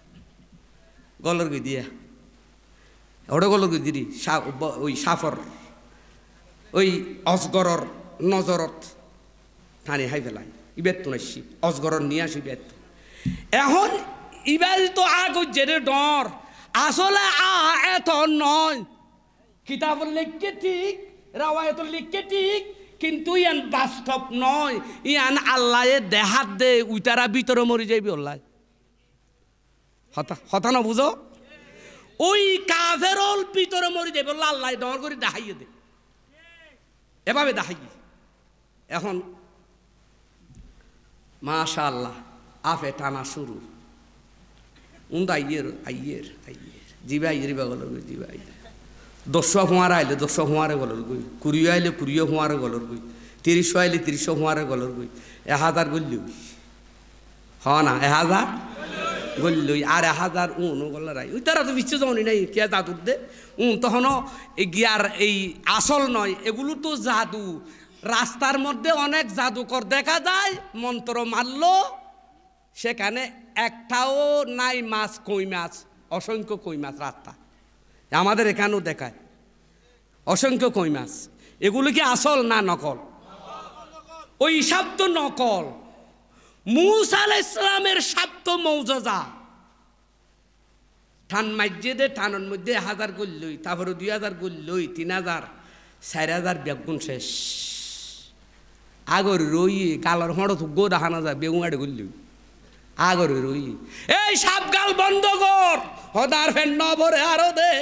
গলর গই দিয়া ওটা গলর গই দিদি ওই সাফর ওই অজগরর নজরত টানি হাই ফেলাই ইবের তো নাইছি অজগরর নিয়ে আসি ইবের। এখন ইবার তো আগ জেনে ডর আসলে এত নয়। কিতাব লিখকে ঠিক, রাওয়ায়ত লিখকে ঠিক, কিন্তু ইয়ান বাস্তব নয়। ইয়ান আল্লাহ দেহাত দে উইতারা ভিতরে মরি যাইবি আল্লাহ। হতা না বুঝো, ওই কাফেরল ভিতরে মরি যাইব আল্লাহ ডর করে দেখাইয়ে দে, এভাবে দেখাই। এখন মাশাআল্লাহ আফে টানা শুরু উন্দা আইয়ের আইয়ের আইয়ের জিবা আইয়ের বাগল জিবা আইয়ের 10 হুঁয়ারে আইলে 10 হুঁয়ারে গলর গই, 20 আইলে 20 হুঁয়ারে গলর গই, 30 আইলে 30 হুঁয়ারে গলর গই, 1000 গল্লি হ না 1000 গল্লি আর 1000 উন গলার আই ওই তারা তো বিচ্ছে জনি নাই কে জাদুর দে তখনও এই গিয়ার এই আসল নয়, এগুলো তো জাদু। রাস্তার মধ্যে অনেক জাদুকর দেখা যায়, মন্ত্র মারলো সেখানে একটাও নাই মাছ, কই মাছ, অসংখ্য কই মাছ রাস্তা। আমাদের এখানেও দেখায় অসংখ্য কই মাছ। এগুলো কি আসল না নকল? ওই শব্দ নকল। মূসা আলাইহিস সালামের শব্দ মৌজজা। টান মাইজে দে, টানের মধ্যে 1000 গল্লই, তারপরে 2000 গল্লই, 3000 4000 বেগুন শেষ। আগর রই গালর হড় গো দেখানো যায় বেগুয়াড়ে গল্লি আগর রই এই সাপ গাল বন্ধ কর, হদার ফেন নবরে আরো দে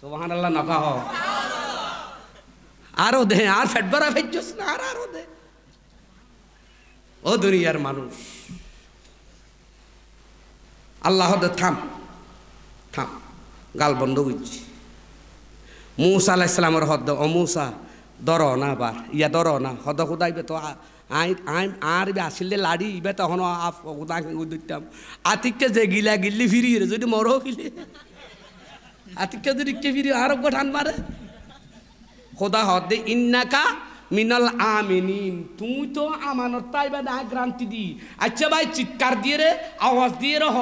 সুবহানাল্লাহ নকা হ আরো দে, আর ফেট বরা ফেজস না, আর আরো দে। ও দুনিয়ার মানুষ, আল্লাহ দে থাম থাম, গাল বন্ধ করছি। মূসা আলাইহিস সালামের হদ ও মূসা দর না বার ইয়া দর না হদ খুদাইবে তো আর আসলে লাড়ি ইবে তখন দিতাম আতিককে যে গিলা গিল্লি ফিরি যদি মরো গিলে আতিককে যদি কে ফিরি আর ঠান মারে খোদা হদে ইন্নাকা মিনাল আমিনিন, তুই তো আমানত পাইবা না গ্রান্টি দি। আচ্ছা ভাই চিৎকার দিয়ে রে, আওয়াজ দিয়ে রহ,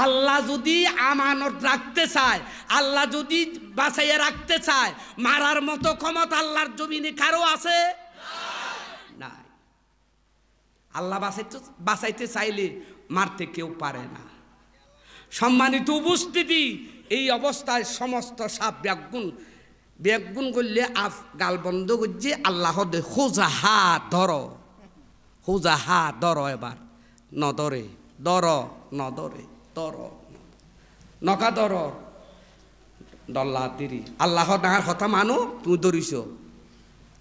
আল্লাহ যদি আমানত রাখতে চায়, আল্লাহ যদি বাঁচাইয়া রাখতে চায়, মারার মতো ক্ষমতা আল্লাহর জমিনে কারো আছে? নাই। আল্লাহ বাঁচাইতে চাইলে মারতে কেউ পারে না। সম্মানিত উপস্থিতি, এই অবস্থায় সমস্ত সাপ বেগুন করলে আফ গাল বন্ধ করছে। আল্লাহ দে হোজা হা ধর, হোজা হা ধর, এবার নদরে ধর, নদরে ধর, নকা ধর, ডল্লা তিরি। আল্লাহ ডাঙর কথা মানো, তুই ধরিস।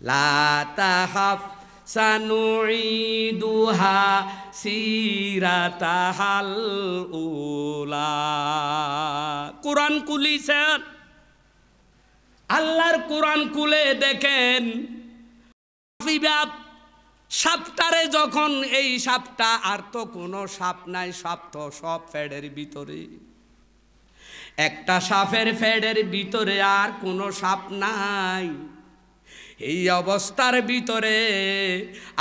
লা তাহাফ সানুইদুহা সিরাতাহাল উলা। কোরআন কুলিছেন, আল্লাহর কোরআন খুলে দেখেন সাপটারে যখন এই সাপটা, আর তো কোনো সাপ নাই, সাপ তো সব ফেডের ভিতরে, একটা সাপের ফেডের ভিতরে আর কোনো সাপ নাই। এই অবস্থার ভিতরে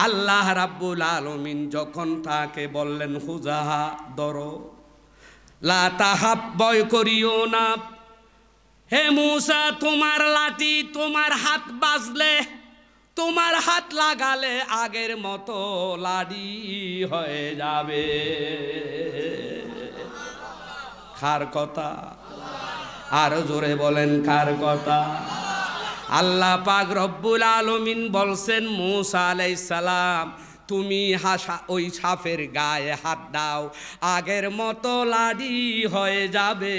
আল্লাহ রাব্বুল আলামিন যখন তাকে বললেন হুজাহা ধরো, লা তাহাব ভয় করিও না, হে মূসা তোমার লাঠি তোমার হাত বাজলে, তোমার হাত লাগালে আগের মতো লাঠি হয়ে যাবে। কার কথা? আরো জোরে বলেন কার কথা? আল্লাহ পাক রব্বুল আলামিন বলছেন মূসা আলাইহিস সালাম তুমি ওই সাপের গায়ে হাত দাও, আগের মতো লাঠি হয়ে যাবে।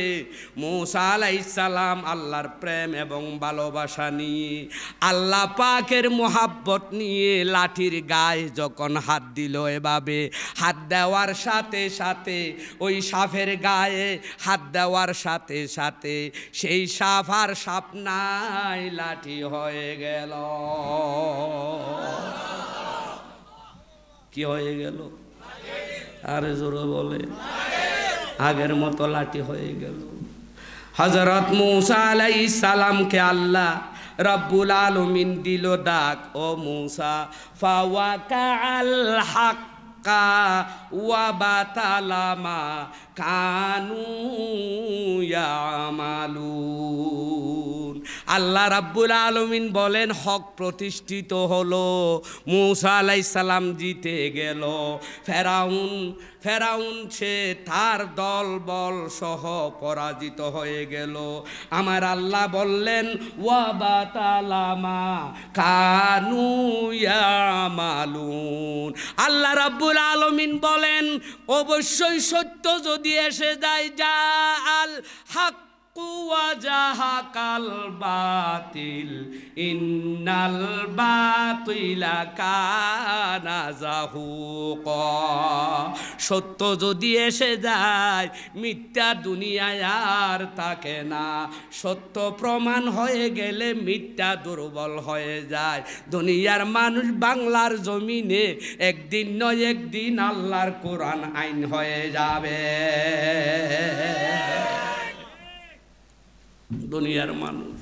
মূসা আলাইহিস সালাম আল্লাহর প্রেম এবং ভালোবাসা নিয়ে, আল্লাহ পাকের মোহাব্বত নিয়ে লাঠির গায়ে যখন হাত দিল, এভাবে হাত দেওয়ার সাথে সাথে ওই সাপের গায়ে হাত দেওয়ার সাথে সাথে সেই সাপ আর সাপ নাই, লাঠি হয়ে গেল। কি হয়ে গেল? আরে জোরে বলে, আগের মতো লাঠি হয়ে গেল। হযরত মূসা আলাইহিস সালামকে আল্লাহ রব্বুল আলামিন দিল ডাক, ও মূসা ফাওয়াকাল হাক্কা ওয়া বাতালা মা কানু ইয়ামালুন। আল্লাহ রাব্বুল আলামিন বলেন, হক প্রতিষ্ঠিত হলো, মূসা আলাইহিস সালাম জিতে গেল। ফেরাউন সে তার দল বল সহ পরাজিত হয়ে গেল। আমার আল্লাহ বললেন, ওয়া বাতালা মা কানু ইয়ামালুন। আল্লাহ রাব্বুল আলামিন বলেন, অবশ্যই সত্য যদি এসে যায়, যা আল হক ওয়াজাহাকাল বাতিল ইন্নাল বাতিলা কানা যাহুকা। সত্য যদি এসে যায়, মিথ্যা দুনিয়ায় আর থাকে না। সত্য প্রমাণ হয়ে গেলে মিথ্যা দুর্বল হয়ে যায়। দুনিয়ার মানুষ বাংলার জমিনে একদিন নয় একদিন আল্লাহর কোরআন আইন হয়ে যাবে। দুনিয়ার মানুষ।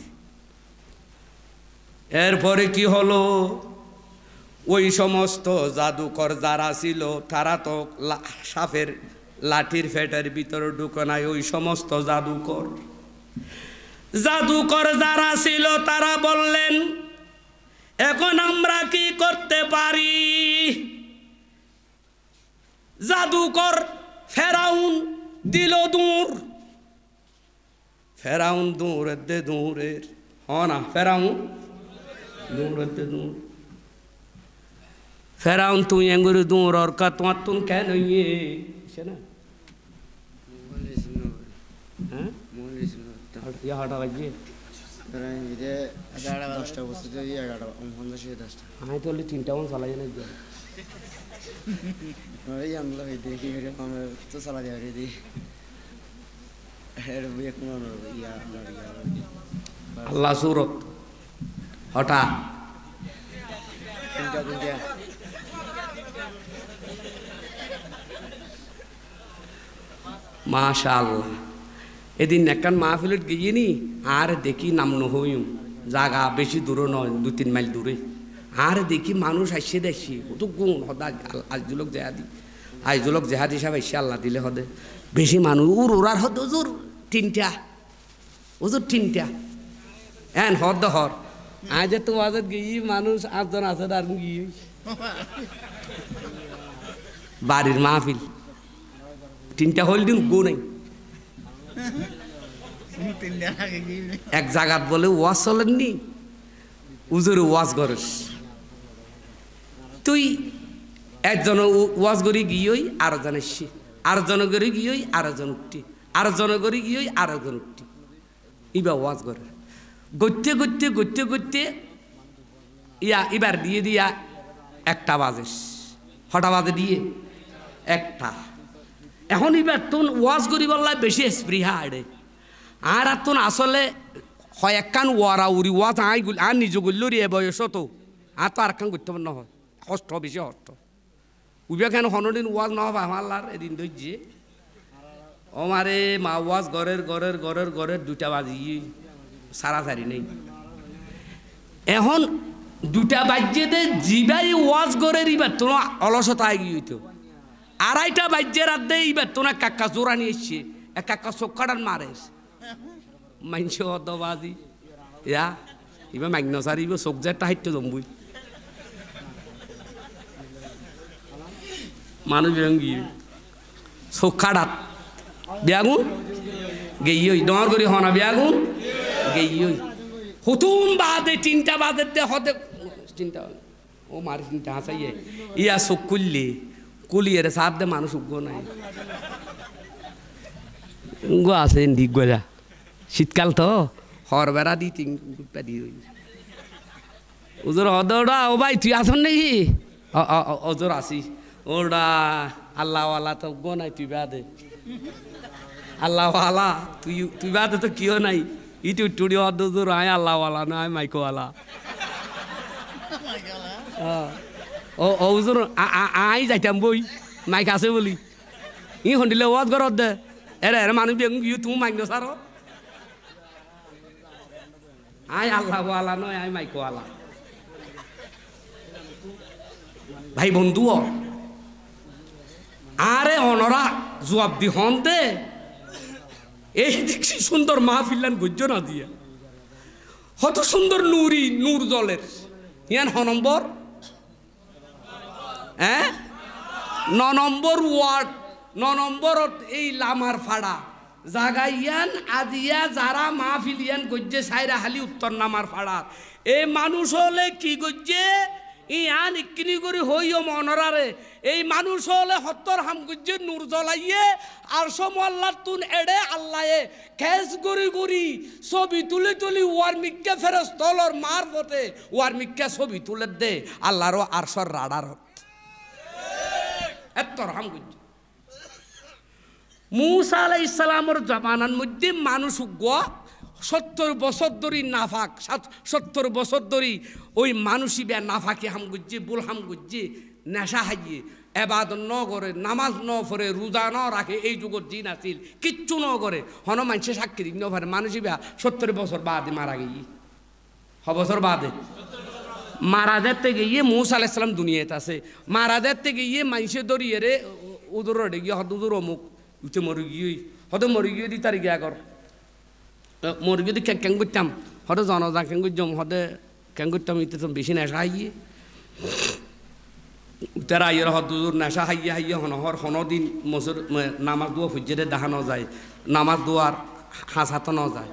এরপরে কি হলো? ওই সমস্ত জাদুকর যারা ছিল, তারা তো সাপের লাঠির ফেটের ভিতরে ঢুকে নাই। ওই সমস্ত জাদুকর যারা ছিল, তারা বললেন, এখন আমরা কি করতে পারি? জাদুকর ফেরাউন দিল দূর। ফেরাউন দূরের দে দূরের না, ফেরাউন দূরের দে দূর। ফেরাউন তুই এঙ্গুরি দূর और का তোমার তুন কেন ইয়ে সে না হ্যাঁ ইয়া হাটা বাজে তারা ইদে 10টা বছর দিয়ে 11টা 50-10টা আমি তো 3টা মন চালাই না দে ওই আমরা দেখি করে আমরা তো চালা যাবে দি আল্লাহ সুরত হঠাৎ মাশাআল্লাহ। এদিন একখান মাহফিলত গিয়ে নি, আর দেখি নামনো হইম, জায়গা বেশি দূরে নয়, 2-3 মাইল দূরে। আর দেখি মানুষ আসছে দেখছি, ও তো গুণ হদা আজুলক জেহাদি সাহেব এসে আল্লাহ দিলে হদে বেশি মানুষ ওরার হদ ওজোর 3টা এন হদ হর আজ তো বাজার গিয়ে মানুষ 8জন আছে, আর গিয়ে বাড়ির মাহফিল 3টা হল দিন গো নাই। এক জায়গাত বলে ওয়াজ চলেননি, উজোরে ওয়াজ করস তুই। একজন ওয়াজ করি গিয়েই আরো জন এসছি, আরো জন করে গিয়েই আরো জন উঠটি, আরো জন করে গিয়েই আরো জন উঠটি। ইবা ওয়াজ করে গড়তে এবার দিয়ে দিয়া 1টা বাজে, হঠাৎ বাজে দিয়ে 1টা। এখন এবার তোন ওয়াজ করি বললা বেশি স্পৃহা আড়ে, আর তোন আসলে হয় একখান ওয়ারা উড়ি ওয়াজ আর নিজ করল রে বয়স তো আর তো আর একখান করতে পার নহয়, কষ্ট বেশি কষ্ট। উবিয়া কেন হনদিন ওয়াজ না হবে আমার এদিন ধরছে আমারে মা ওয়াজ ঘরের 2টা বাজিয়ে সারাসারি নেই। এখন 2টা বাজ্যেতে জিবাই ওয়াজ করে এবার তোর অলসতা এগিয়ে হইতো। 2:30টা বাজ্যে রাত দেয় এবার তোর কাকা জোরা নিয়ে এসছে, এক কাকা চোখাটার মারে মাইনস অদবাজি ইয়া এবার মাইনসার এবার চোখ যে একটা হাইটে জম্বুই মানুষ গিয়ে চোখাটাত বিয়াগুন গেই ডর করি হনা বিয়াগুন গেই হতুম বাদে 3টা বাজে দে হতে 3টা ও মার চিন্তা হাসাইয়ে ইয়া চোখ কুললি কুলিয়ে সাপ দে মানুষ উগ্র নাই গো আছে দিক গোজা শীতকাল তো হর বেড়া দি তিন দি ওজোর হদৌড়া ও ভাই তুই আসন নাকি ওজোর আসি ওরা আল্লাহওয়ালা তো গো নাই তুই বাদে আল্লাহওয়ালা তুই বাদে তো কিও নাই ইটু টুড়ি হদৌর আয় আল্লাহওয়ালা না আয় মাইকোওয়ালা ও ওজোর আই যাইতাম বই মাইক আছে বলি ই হন্দিলে ওয়াজ ঘরত দে এরে এরে মানুষ বেগুন গিয়ে তুমি মাইক সার আয় আল্লাহওয়ালা নয় আয় মাইকোওয়ালা ভাই বন্ধু আরে অনরা জবাব দি হন দে এই দেখছি সুন্দর মাহফিল্লান গজ্য না দিয়া কত সুন্দর নুরি নূর জলের ইয়ান হ নম্বর হ্যাঁ 9 নম্বর ওয়ার্ড 9 নম্বরত এই লামার ফাড়া জাগা ইয়ান আজিয়া যারা মাহফিল ইয়ান গজ্জে সাইরা হালি উত্তর নামার ফাড়া এই মানুষ হলে কি গজ্জে ইয়ান ইকিনি করি হইও মনরারে এই মানুষ হলে হত্তর হাম গজ্জে নূর জ্বলাইয়ে আর সমল্লা তুন এড়ে আল্লাহে খেস গরি গরি ছবি তুলি তুলি ওয়ার মিক্কা ফেরস তলর মার পথে ওয়ার মিক্কা ছবি তুলে দে আল্লাহরও আরশর রাডার এত্তর হাম গজ্জে মুসা আলাইহিস সালামের জামানার মধ্যে মানুষ উগ্র 70 বছর ধরে নাফাক 70 বছর ধরে ওই মানুষই বে নাফাকে হাম গুজ্জে বুল হাম গুজ্জে নেশা হাইয়ে এবাদত ন করে নামাজ ন পড়ে রোজা ন রাখে এই যুগের দিন আছিল কিচ্ছু ন করে হন মানুষে সাক্ষী দিন পারে মানুষই বে 70 বছর বাদে মারা গিয়ে বছর বাদে মারা যেতে গিয়ে মুসা আলাইহিস সালাম দুনিয়াতে আছে মারা যেতে গিয়ে মানুষে দরিয়ে রে উদর গিয়ে হদুর অমুক উঠে মরি গিয়ে হয়তো মরি গিয়ে দি তারিখে আগর মরি গিয়ে ক্যাং করতাম হয়তো জনজা ক্যাং করতাম হতে ক্যাং করতাম ইতে তো বেশি নেশা হাইয়ে উতার আইয়ের হদুর নেশা হাইয়ে হাইয়ে হনহর দিন মসুর নামাজ দোয়া ফুজেরে দেখানো যায় নামাজ দোয়ার হাসাতো ন যায়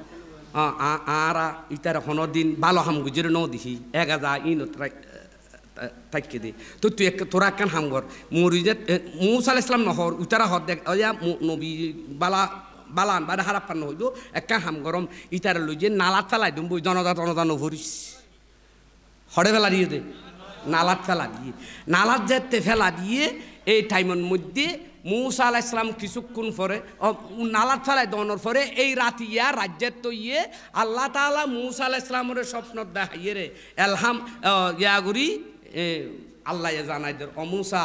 আর ইতার দিন ভালো হাম গুজরে ন দেখি 1000 ইন থাকি দে তো তুই তোরা একখান হামগর মরি যে মুসা আলাইহিস সালাম নহর উতারা হদ দেখ নবী বালান বারে হারাপ্পান হইব একখান হামগরম ইতার লই যে নালাত ফেলাই দিম বই জনতা নভরিস হড়ে ফেলা দিয়ে দে নালাত ফেলা দিয়ে নালাত যেতে ফেলা দিয়ে এই টাইমের মধ্যে মুসা আলাইহিস সালাম কিছুক্ষণ পরে নালাত ফেলাই দনের পরে এই রাতিয়া রাজ্যের তো আল্লাহ তাআলা মুসা আলাইহিস সালামের স্বপ্ন দেখাইয়ে রে এলহাম ইয়াগুরি আল্লাহ জানাই দে মুসা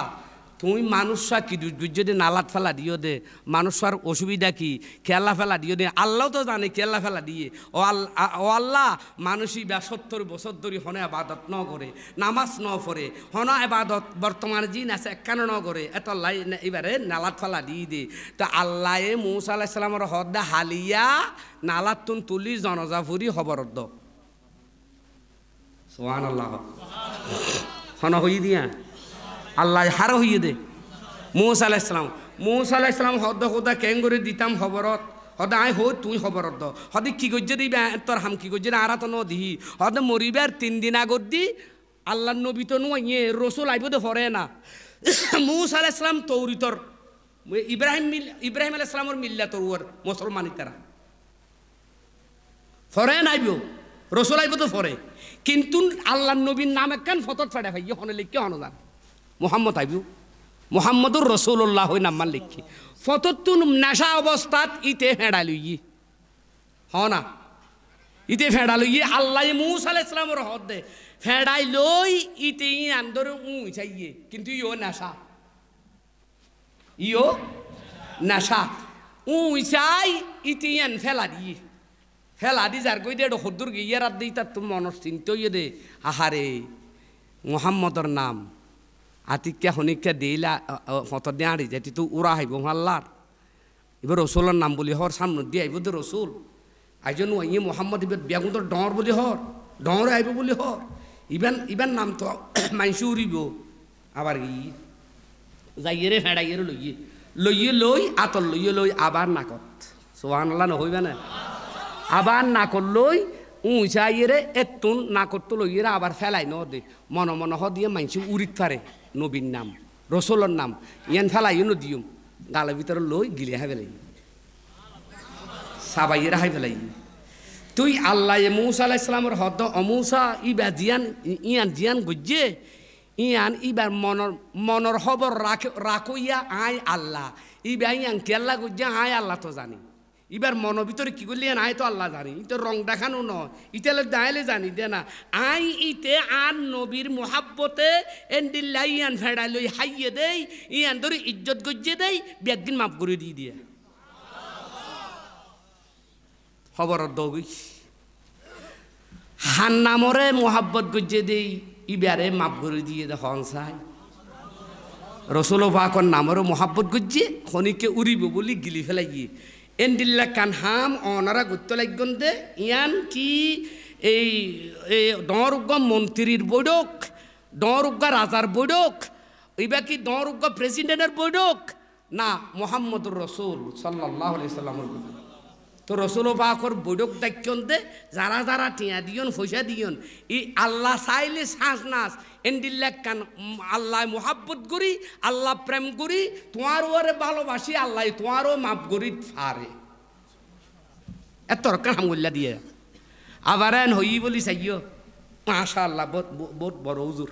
তুমি মানুষরা কি যদি নালাত ফেলা দিও দে মানুষের অসুবিধা কি খেলা ফেলা দিও দে আল্লাহ তো জানে খেলা ফেলা দিয়ে ও আল্লাহ মানুষই 70 বছর ধরে হনে আবাদত ন করে নামাজ ন পড়ে হন আবাদত বর্তমানে জিন আছে একখান ন করে এত লাই এবারে নালাত ফেলা দিয়ে দে তো আল্লাহ মুসা আলাইহিস সালামের হদ্দা হালিয়া নালাত তুন তুলি জনজাফুরি খবরদ সুবহানাল্লাহ হন হই দিয়া আল্লাহ হার হইয়ে দে মুসা আলাইহিস সালাম হদ খোদা কেং করে দিতাম খবরত হদা আই হো তুই খবরত দ হদে কি গজ্জে দিবা তোর হাম কি গজ্জে আরা তো ন দিহি হদে মরিবার 3 দিন আগত দি আল্লাহর নবী তো নয় রসুল আইব দে ফরে না মুসা আলাইহিস সালাম তৌরিতর ইব্রাহিম আলাইহিস সালামের মিল্লাতর ওর মুসলমানি তারা ফরে নাইব রসুল আইব তো ফরে কিন্তু আল্লাহর নবীর নাম একখান ফতত ফাড়া ভাই হনে লিখকে হন জান মোহাম্মদ আইবু মোহাম্মদুর রসুল্লাহ হই নাম্বার লিখি ফততুন নেশা অবস্থাত ইতে ফেড়া লইয়ে হ না ইতে ফেড়া লইয়ে আল্লাহ মুসা আলাইহিস সালামের হদ দে ফেড়াই লই ইতে আন্দর চাইয়ে কিন্তু ইও নেশা চাই ইতে ফেলা দিয়ে ফেলা দি যার কই দে হদ্দুর গিয়ে রাত দিই তার তুমি মনস চিন্তা ইয়ে দে আহারে মোহাম্মদর নাম আতিক্যা হনিক্যা দিলা ফত দিয়ে আড়ি যেটি তো উড়া হাইব আল্লাহর এবার রসুলের নাম বলি হর সামনে দিয়ে আইব তো রসুল আইজন ইয়ে মোহাম্মদ এবার বেগুন তো ডর বলি হর ডর আইব বলি হর ইবান নাম তো মাইসু উড়িব আবার যাইয়ে রে ফেড়াইয়ে লইয়ে লই আতর লইয়ে লই আবার নাকত সুবহানাল্লাহ নহইবে না আবার নাকত লই উঁচাইয়েরে এতুন না করতে লইয়েরা আবার ফেলাই ন দে মন মন হ দিয়ে মানছি উড়িত পারে নবীর নাম রসুলের নাম ইয়ান ফেলাই নদিয়ম গালের ভিতরে লই গিলে হাই ফেলাই সাবাইয়েরা হাই ফেলাই তুই আল্লাহ মূসা আলাইহিস সালামের হদ অমূসা ইবা জিয়ান ইয়ান জিয়ান গজ্জে ইয়ান ইবার মনর খবর রাখইয়া I Allah Iba Ian Qila গজ্জে I আল্লাহ তো জানি এবার মনের ভিতরে কি করলি আই তো আল্লাহ জানি তো রং দেখানো নয় ইতালে দাঁড়ালে জানি দে না আই ইতে আর নবীর মোহাব্বতে এন্ডিল্লা ইয়ান ফেড়াই লই হাইয়ে দেই ইয়ান ধরে ইজ্জত গজ্জে দেই একদিন মাফ করে দিয়ে দিয়ে খবর দৌগি হান্নামরে মোহাব্বত গজ্জে দেই ইবারে মাফ করে দিয়ে দে হনসাই রসুল পাকর নামরে মোহাব্বত গজ্জে খনিকে উড়িব বলি গিলি ফেলাই এন্ডিল্লা কান হাম অনারা গুত্ত লাগন দে ইয়ান কি এই ডরুগ্গ মন্ত্রীর বৈঠক ডরুগ্গ রাজার বৈঠক এবার কি ডরুগ্গ প্রেসিডেন্টের বৈঠক না মোহাম্মদুর রসুল সাল্লাল্লাহু আলাইহি সাল্লামের বৈঠক তো রসুল পাকর বৈঠক দেখন দে যারা যারা টিয়া দিয়ন পয়সা দিয়ন ই আল্লাহ চাইলে শ্বাস নাচ এন্ডিল্লা কান আল্লাহ মোহাব্বত করি আল্লাহ প্রেম করি তোমার ওরে ভালোবাসি আল্লাহ তোমারও মাফ করি ফারে এত রকম হামগুল্লা দিয়ে আবার এন হই বলি চাইও মাশা আল্লাহ বহুত বড় হুজুর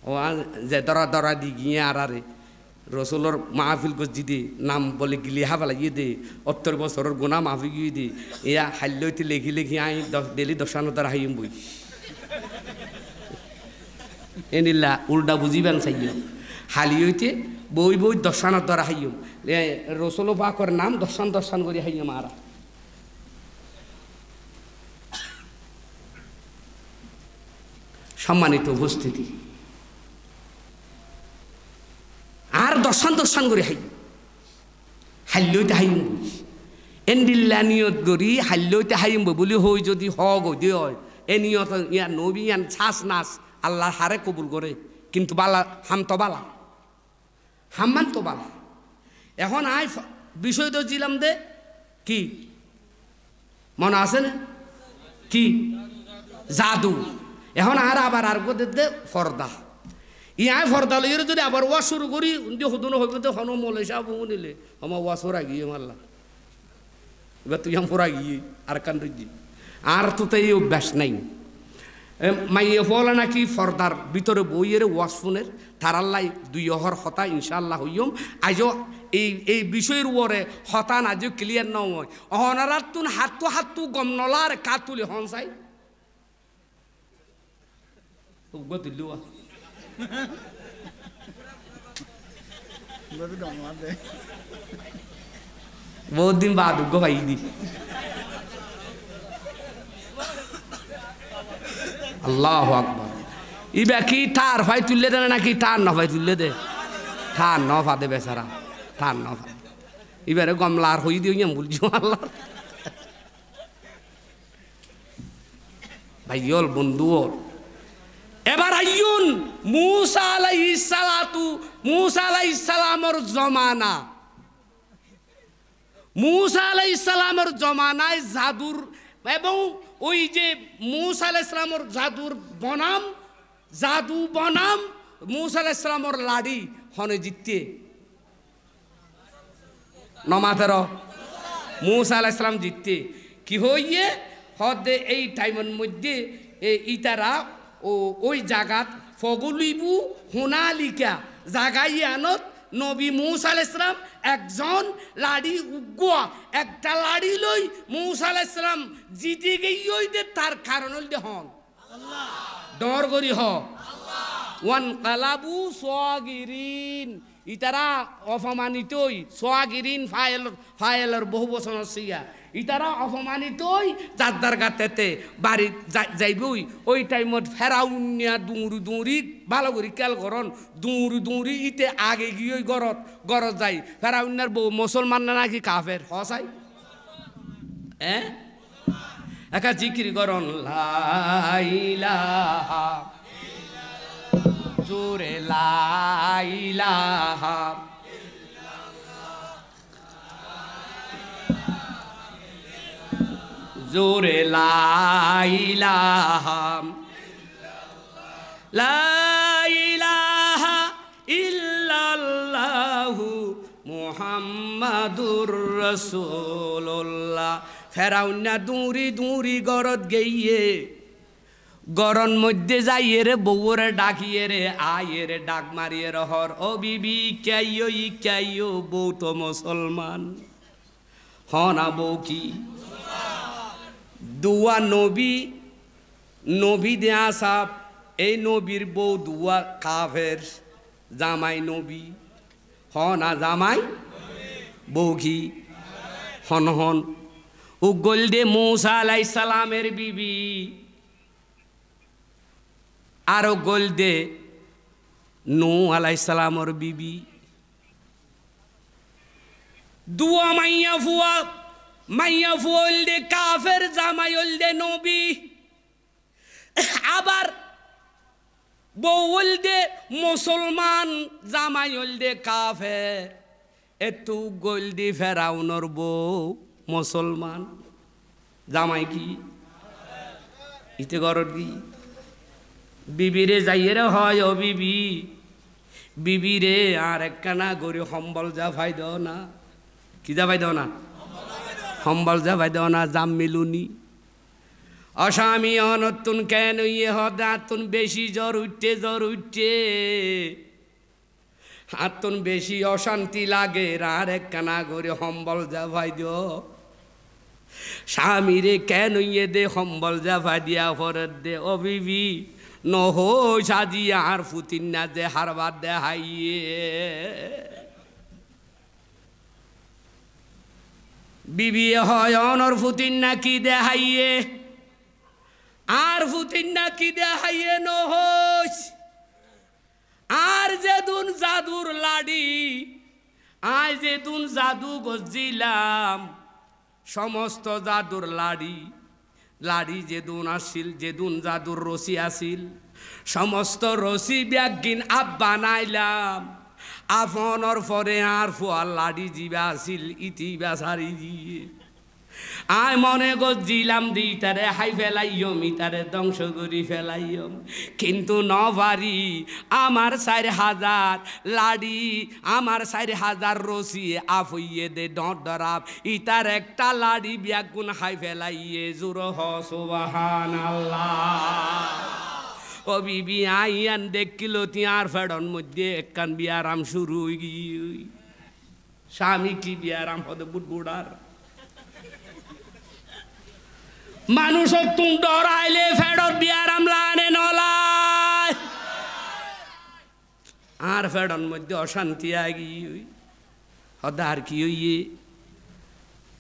ও যে দরা দরা দি গিয়ে আরে রসুলোর মাহফিল গজি দে নাম বলে গিলি হাফালা গিয়ে দে ৭০ বছরের গোনা মাহফি গিয়ে দে এয়া হাল্যতে লেখি লেখি আই ডেলি ১০ দ্বারা হাইম বই এনিল্লা উল্টা বুঝিবেন চাইও হালি হইতে বই বই ১০ দ্বারা হাইম রসুল পাকর নাম ১০ করে হাইম আরা সম্মানিত উপস্থিতি আর ১০ করে হাই হাল্যতে হাইম বই এন্ডিল্লা নিয়ত করি হাল্যতে হাইম বই বলি হই যদি হগ হয় এ নিয়ত ইয়া নবী ইয়ান ছাস নাচ আল্লাহ হারে কবুল করে কিন্তু বালা হাম তো বালা হাম্মান তো বালা এখন আই বিষয় তো দিলাম দে কি মনে আছে না কি জাদু এখন আর আবার আর দে ফর্দা ইয়াই ফর্দা লইয়ের যদি আবার ওয়া শুরু করি হদুনো হইব তো হন মলে সাহ নিলে আমার ওয়া সরা গিয়ে মারলা এবার তুই আম ফোরা গিয়ে আর কান রুজি আর তো তাই অভ্যাস নাই মাইয়ে ফলা নাকি ফর্দার ভিতরে বইয়ের ওয়াসফোনের তারাল্লাই ২ অহর হতা ইনশাআল্লাহ হইম আজও এই বিষয়ের উপরে হতান আজও ক্লিয়ার নয় অহনারার তুন হাতু গম নলার কা তুলে হন চাই দিল্লুয়া বহুত দিন বাদ গো ভাই দি আল্লাহ আকবার ইবা কি টার ভাই তুললে দে নাকি টার ন ভাই তুললে দে টার ন ফাদে বেচারা টার ন ফাদে এবারে গমলার হই দিও বলছো আল্লাহ ভাইয়ল বন্ধু এবার আইয়ুন মুসা আলাইহিস সালামের জমানা মুসা আলাইহিস সালামের জমানায় জাদুর এবং ওই যে মুসা আলাইহিস সালামের জাদু বনাম মুসা আলাইহিস সালামের লাড়ি হনে জিততে নমাতের মুসা আলাইহিস সালাম জিততে কি হইয়ে হদে এই টাইমের মধ্যে ইতারা ও ওই জাগাত ফগলিবু হুনালিকা জাগাই আনত নবী মুসা আলাইহিস সালাম একজন লাড়ি উগুয়া একটা লাড়ি লই মুসা আলাইহিস সালাম জিতে গই দে তার কারণ হল দে হন আল্লাহ ডর করি হ আল্লাহ ওয়ান কালাবু সাগিরিন ইতারা অপমানিতই সাগিরিন ফাইলের বহু বছর সিয়া ইতারা অপমানিতই যার গাতেতে বাড়ি যাইবই ওই টাইমত ফেরাউনিয়া দুঁরি ভালো করে খেয়াল করন দুঁরি ইতে আগে গিয়ে গরত যাই ফেরাউনিয়ার বউ মুসলমান না নাকি কাফের হসাই একা জিকির করন লাইলাহা জোরে লাইলাহা জোরে লা ইলাহা ইল্লাল্লাহু মুহাম্মাদুর রাসূলুল্লাহ। ফেরাউন্না দূরি দূরি গরত গেইয়ে গরন মধ্যে যাইয়ে রে বউরে ডাকিয়ে রে আয়ে রে ডাক মারিয়ে রহর ও বিবি কাইয়ো বউ তো মুসলমান হনা বউ কি দুয়া নবী দেয়া সাপ এই নবীর বউ দুয়া কাফের জামাই নবী হনা জামাই বউ কি হন হন উগল দে মূসা আলাইহিস সালামের বিবি আরো গোল দে নূহ আলাইহিস সালামের বিবি দুয়া মাইয়া ফুল দে কাফের জামাই হল দে নবী আবার বউ হল দে মুসলমান জামাই হল দে কাফের এতু গোল দি ফেরাউনের বউ মুসলমান জামাই কি ইতে গরর দি বিবিরে যাইয়ে হয় ও বিবিরে আর একখানা গরি সম্বল যা ভাই দাও না কি যা ভাই দাও না সম্বল যা ভাই দাও না জাম মিলুনি অস্বামী অনতুন কেন ইয়ে হাতুন বেশি জ্বর উঠছে হাতুন বেশি অশান্তি লাগে আর একখানা গরি সম্বল যা ভাই দিও স্বামীরে কেন ইয়ে দে সম্বল যা ভাই দিয়া ফরত দে ও বিবি নহ সাজিয়া আর ফুতিন না যে হারবার দেহাইয়ে বিবি হয় অনর ফুতিন না কি দেহাইয়ে আর ফুতিন না কি দেহাইয়ে নহ আর যেদুন জাদুর লাড়ি আজ যেদুন জাদু গজিলাম সমস্ত জাদুর লাড়ি যেদুন আসিল যেদুন জাদুর রশি আসিল সমস্ত রশি ব্যাগিন আব্বা নাইলাম আপনর পরে আর ফুয়ার লাড়ি জিবা আসিল ইতিবা সারি দিয়ে আয় মনে গজিলাম দি তারে হাই ফেলাইম ইতারে ধ্বংস করি ফেলাইম কিন্তু নভারি আমার 4000 লাড়ি আমার 4000 রশি আফইয়ে দে ডরাব ইতার একটা লাড়ি ব্যাগুন হাই ফেলাইয়ে জোর হ সুবহানাল্লাহ ও বিবি আইয়ান দেখিল তিয়ার ফেডন মধ্যে একখান বিয়ারাম শুরু হই গই স্বামী কি বিয়ারাম হতে বুড়ার মানুষ তুম ডরাইলে ফেডত বিয়ারাম লানে নলায় আর ফেডন মধ্যে অশান্তি আগি হদার কি হইয়ে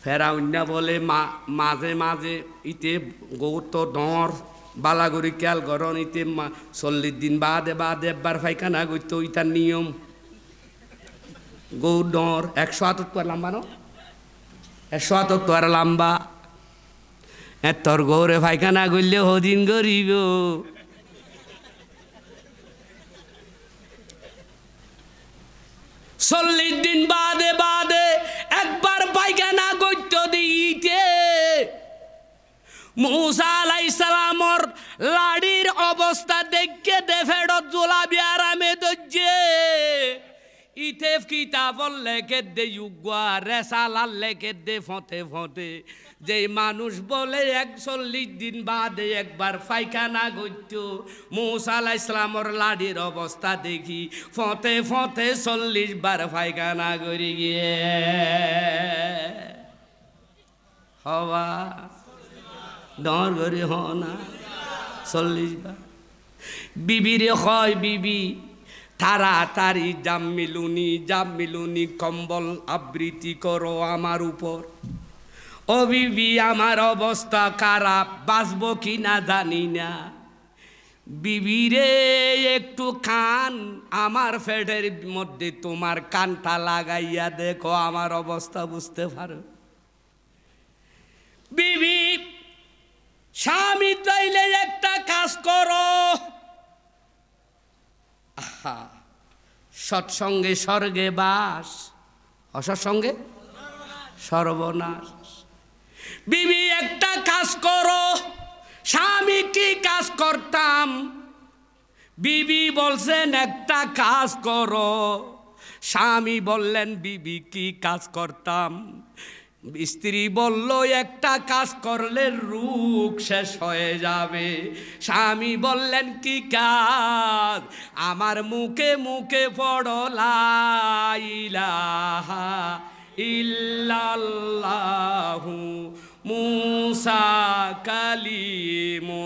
ফেরাউন্না বলে মাঝে মাঝে ইতে গৌত ডর বালাগুড়ি খেয়াল গরন ইতে 40 দিন বাদে একবার ফাইখানা করতো ইতার নিয়ম গৌ ডর 178 লম্বা ন 178 লম্বা তোর গৌরে ফাইখানা করলে হদিন গরিব 40 দিন বাদে একবার পায়খানা করতে দিতে মূসা আলাইহিস সালামর লাড়ির অবস্থা দেখে ফেরত জোলাবি আরামে দজ্জে ইতেফ কিতাবল লেখে দে ইউগা রেসালাল লেখে দে ফতে যে মানুষ বলে 41 দিন বাদে একবার পায়খানা করত মূসা আলাইহিস সালামর লাড়ির অবস্থা দেখি ফতে 40 বার পায়খানা করে গিয়ে হওয়া ডর করে হনা 40 বার বিবিরে হয় বিবি তাড়াতাড়ি জাম মিলুনি কম্বল আবৃত্তি করো আমার উপর ও বিবি আমার অবস্থা খারাপ বাঁচবো কি না জানি না বিবিরে একটু কান আমার পেটের মধ্যে তোমার কানটা লাগাইয়া দেখো আমার অবস্থা বুঝতে পারো বিবি স্বামী চাইলে একটা কাজ করো সৎসঙ্গে স্বর্গে বাস অসৎসঙ্গে সর্বনাশ বিবি একটা কাজ করো। স্বামী কি কাজ করতাম? বিবি বলছেন একটা কাজ করো। স্বামী বললেন বিবি কি কাজ করতাম? স্ত্রী বলল একটা কাজ করলে রোগ শেষ হয়ে যাবে। স্বামী বললেন কি কাজ? আমার মুখে মুখে পড়ো লা ইলাহা ইল্লাল্লাহু মুসা কালিমুল্লাহ।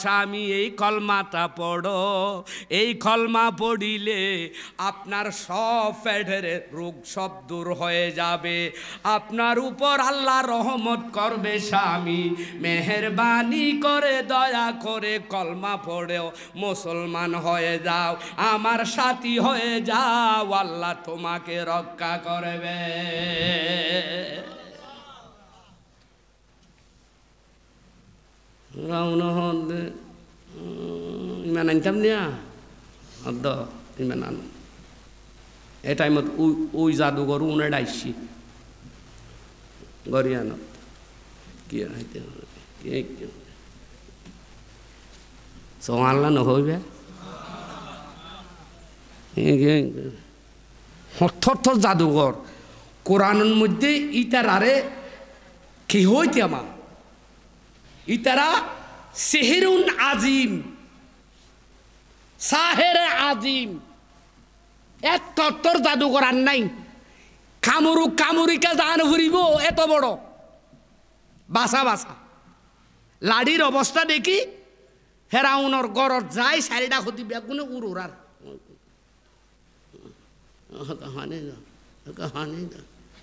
স্বামী এই কলমাটা পড়ো। এই কলমা পড়িলে আপনার সব পেটের রোগ সব দূর হয়ে যাবে। আপনার উপর আল্লাহ রহমত করবে। স্বামী মেহেরবানি করে দয়া করে কলমা পড়েও মুসলমান হয়ে যাও, আমার সাথী হয়ে যাও, আল্লাহ তোমাকে রক্ষা করবে। ইমান আনতাম নিয়া ইমান আন এ টাইমত ওই জাদুঘর উনে ডাইছি গরিয়ানত কি সোহাল্লা নহইবে হর জাদুঘর কোরআনের মধ্যে ইতারারে কি হইতে আমার ইতারা সেহেরুন আজিম, সাহেরে আজিম। এক তত্তর জাদুঘর আর নাই। কামুরিকা জান ফুরিব এত বড় বাসা বাসা লাড়ির অবস্থা দেখি ফেরাউনর গড়ত যায় চারিটা ক্ষতি বেগুনে উড়ার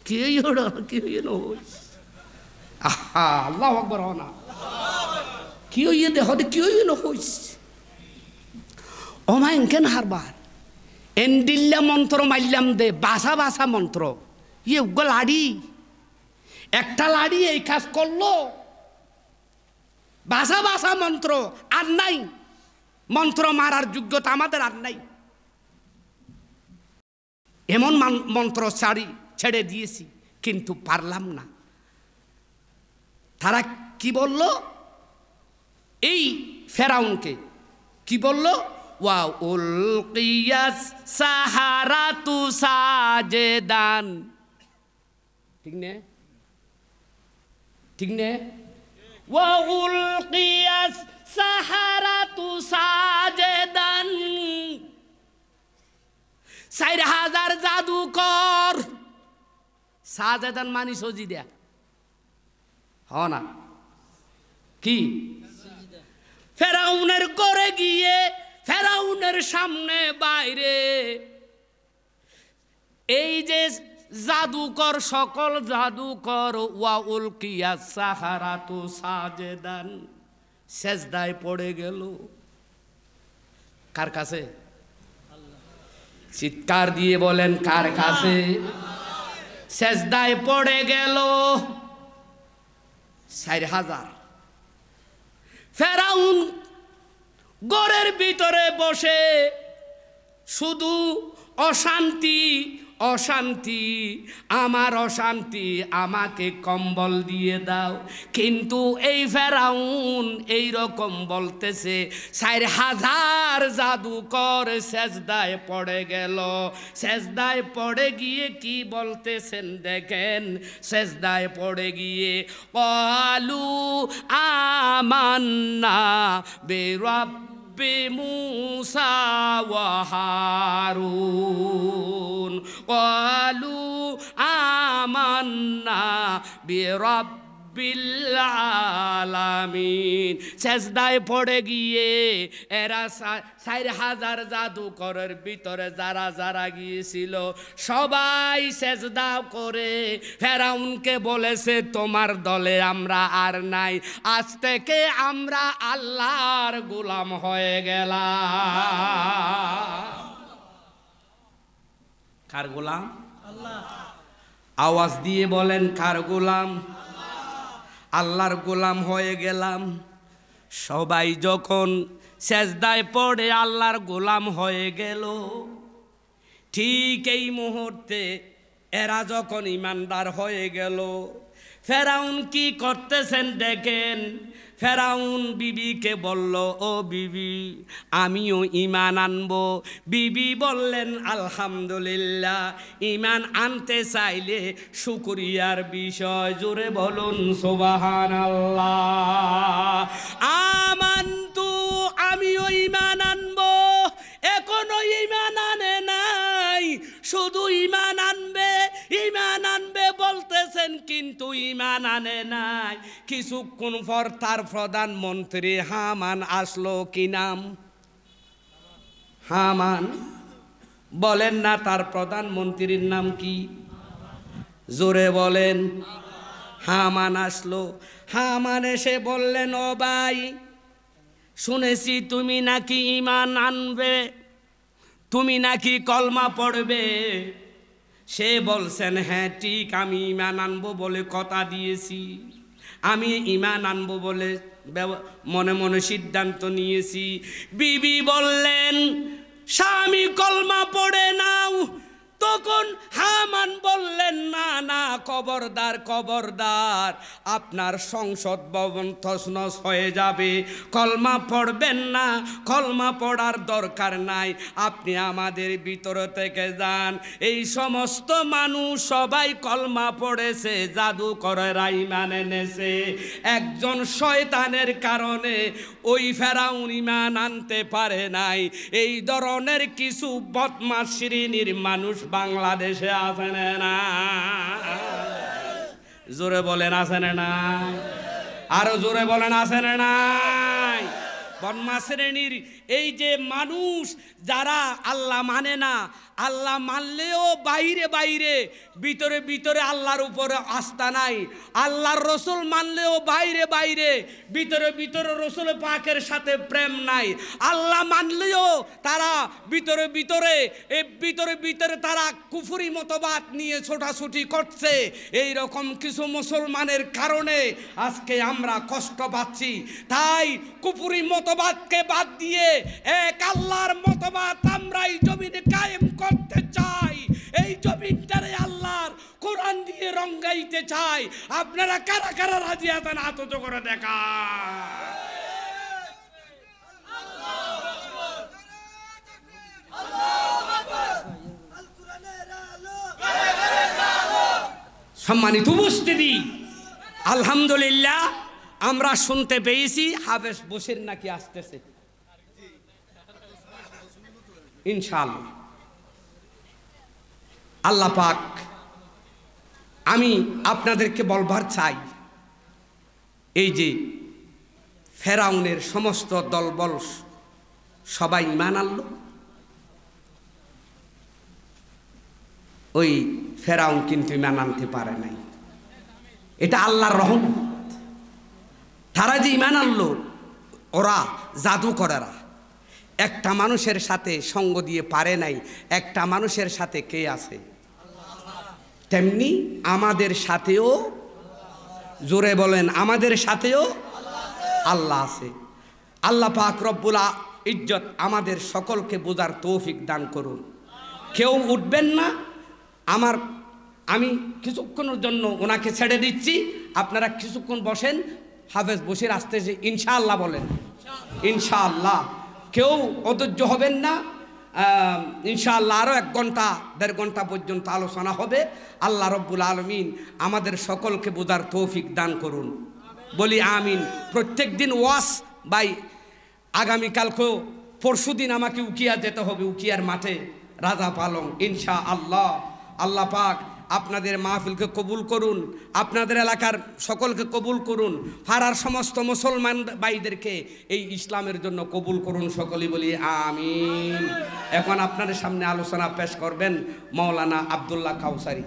কি আল্লাহ আকবার না কি দেখো কি নহইস অমাই কেন হারবার এন্ডিল্লা মন্ত্র মারলাম দে বাসা বাসা মন্ত্র ইয়ে উগ্র লাড়ি একটা লাড়ি এই কাজ করলো বাসা বাসা মন্ত্র আর নাই। মন্ত্র মারার যোগ্যতা আমাদের আর নাই। এমন মন্ত্র ছেড়ে দিয়েছি কিন্তু পারলাম না। তারা কি বলল? এই ফেরাউনকে কি বলল? ওয়া উলকিয়াস সাহারাতু সাজেদান। ঠিক নে? ঠিক নে? ওয়া উলকিয়াস সাহারাতু সাজেদান। 4000 জাদুকর সাজেদান মানি সজি দেয়া হ না কি? ফেরাউনের করে গিয়ে ফেরাউনের সামনে বাইরে এই যে জাদুকর সকল জাদুকর ওয়া উলকিয়াস সাহারাতু সাজেদান সেজদায় পড়ে গেল। কার কাছে? চিৎকার দিয়ে বলেন কার কাছে? সেজদায় পড়ে গেল 4000। ফেরাউন গড়ের ভিতরে বসে শুধু অশান্তি অশান্তি, আমার অশান্তি, আমাকে কম্বল দিয়ে দাও। কিন্তু এই ফেরাউন এই রকম বলতেছে। 4000 জাদুকর সেজদায় পড়ে গেল। সেজদায় পড়ে গিয়ে কি বলতেছেন দেখেন। সেজদায় পড়ে গিয়ে ক্বালু আমান্না বিরাব্বি মুসা ওয়া হারুন ক্বালু আমান্না বিরাব্বিল আলামিন। সেজদায় পড়ে গিয়ে এরা 4000 জাদুকরের ভিতরে যারা যারা গিয়েছিল সবাই সেজদা করে ফেরাউনকে বলেছে তোমার দলে আমরা আর নাই, আজ থেকে আমরা আল্লাহর গোলাম হয়ে গেলাম। কার গোলাম? আল্লাহ। আওয়াজ দিয়ে বলেন কার গোলাম? আল্লাহর গোলাম হয়ে গেলাম। সবাই যখন সেজদায় পড়ে আল্লাহর গোলাম হয়ে গেল, ঠিক এই মুহূর্তে এরা যখন ইমানদার হয়ে গেল, ফেরাউন কি করতেছেন দেখেন। ফেরাউন বিবিকে বলল, ও বিবি আমিও ঈমান আনবো। বিবি বললেন আলহামদুলিল্লাহ। ঈমান আনতে চাইলে শুকরিয়ার বিষয়, জোরে বলুন সুবহানাল্লাহ। আমানতু, আমিও ঈমান আনবো। এখনো ঈমান আনে নাই, শুধু ঈমান আনবে ঈমান আনবে বলতেছেন, কিন্তু ঈমান আনে নাই। কিছুক্ষণ পর তার প্রধানমন্ত্রী হামান আসলো। কি নাম? হামান। বলেন না তার প্রধানমন্ত্রীর নাম কি? জোরে বলেন। হামান আসলো। হামান এসে বললেন, ও ভাই শুনেছি তুমি নাকি ঈমান আনবে, তুমি নাকি কলমা পড়বে। সে বলছেন, হ্যাঁ ঠিক, আমি ঈমান আনবো বলে কথা দিয়েছি, আমি ঈমান আনবো বলে মনে মনে সিদ্ধান্ত নিয়েছি। বিবি বললেন, স্বামী কলমা পড়ে নাও। তখন হামান বললেন, না না, খবরদার খবরদার, আপনার সংসদ ভবন তছনছ হয়ে যাবে, কলমা পড়বেন না, কলমা পড়ার দরকার নাই, আপনি আমাদের ভিতর থেকে যান। এই সমস্ত মানুষ সবাই কলমা পড়েছে, জাদুকরেরা ঈমান এনেছে। একজন শয়তানের কারণে ওই ফেরাউন ঈমান আনতে পারে নাই। এই ধরনের কিছু বদমাশ শ্রেণীর মানুষ বাংলাদেশে আছেন না? জোরে বলেন আছেন না? আরো জোরে বলেন আছেন নাই? বদমাশ শ্রেণীর এই যে মানুষ যারা আল্লাহ মানে না, আল্লাহ মানলেও বাইরে বাইরে, ভিতরে ভিতরে আল্লাহর উপরে আস্থা নাই। আল্লাহর রসুল মানলেও বাইরে বাইরে, ভিতরে ভিতরে রসুল পাকের সাথে প্রেম নাই। আল্লাহ মানলেও তারা ভিতরে ভিতরে ভিতরে ভিতরে তারা কুফরি মতবাদ নিয়ে ছোটাছুটি করছে। এই রকম কিছু মুসলমানের কারণে আজকে আমরা কষ্ট পাচ্ছি। তাই কুফরি মতবাদকে বাদ দিয়ে এক আল্লাহর মতবাদ আমরা এই জমিনে কায়েম করতে চাই। এই জমিনটারে আল্লাহর কোরআন দিয়ে রঙ্গাইতে চাই। আপনারা কারা কারা রাজি আছেন হাত উঁচু করে দেখা। সম্মানিত উপস্থিতি, আলহামদুলিল্লাহ আমরা শুনতে পেয়েছি হাফেজ বশির নাকি আসতেছে ইনশাআল্লাহ। আল্লাহ পাক, আমি আপনাদেরকে বলবার চাই, এই যে ফেরাউনের সমস্ত দলবল সবাই ঈমান আনলো, ওই ফেরাউন কিন্তু ঈমান আনতে পারে নাই। এটা আল্লাহর রহমত। তারা যে ঈমান আনলো, ওরা জাদুকরেরা একটা মানুষের সাথে সঙ্গ দিয়ে পারে নাই। একটা মানুষের সাথে কে আছে? তেমনি আমাদের সাথেও, জোরে বলেন, আমাদের সাথেও আল্লাহ আছে। আল্লাহ পাক রব্বুল ইজ্জত আমাদের সকলকে বোঝার তৌফিক দান করুন। কেউ উঠবেন না, আমি কিছুক্ষণের জন্য ওনাকে ছেড়ে দিচ্ছি, আপনারা কিছুক্ষণ বসেন। হাফেজ বশির আসতেছে ইনশাআল্লাহ বলেন, ইনশাআল্লাহ। কেউ অধৈর্য হবেন না, ইনশাআল্লাহ আরও 1 ঘন্টা 1.5 ঘন্টা পর্যন্ত আলোচনা হবে। আল্লাহ রব্বুল আলামিন আমাদের সকলকে বোঝার তৌফিক দান করুন, বলি আমিন। প্রত্যেক দিন ওয়াজ বাই, আগামীকালকেও পরশুদিন আমাকে উকিয়া যেতে হবে, উকিয়ার মাঠে রাজা পালং ইনশাআল্লাহ। আল্লাহ পাক আপনাদের মাহফিলকে কবুল করুন, আপনাদের এলাকার সকলকে কবুল করুন, পাড়ার সমস্ত মুসলমান ভাইদেরকে এই ইসলামের জন্য কবুল করুন, সকলেই বলি আমিন। এখন আপনাদের সামনে আলোচনা পেশ করবেন মাওলানা আব্দুল্লাহ কাউসারি।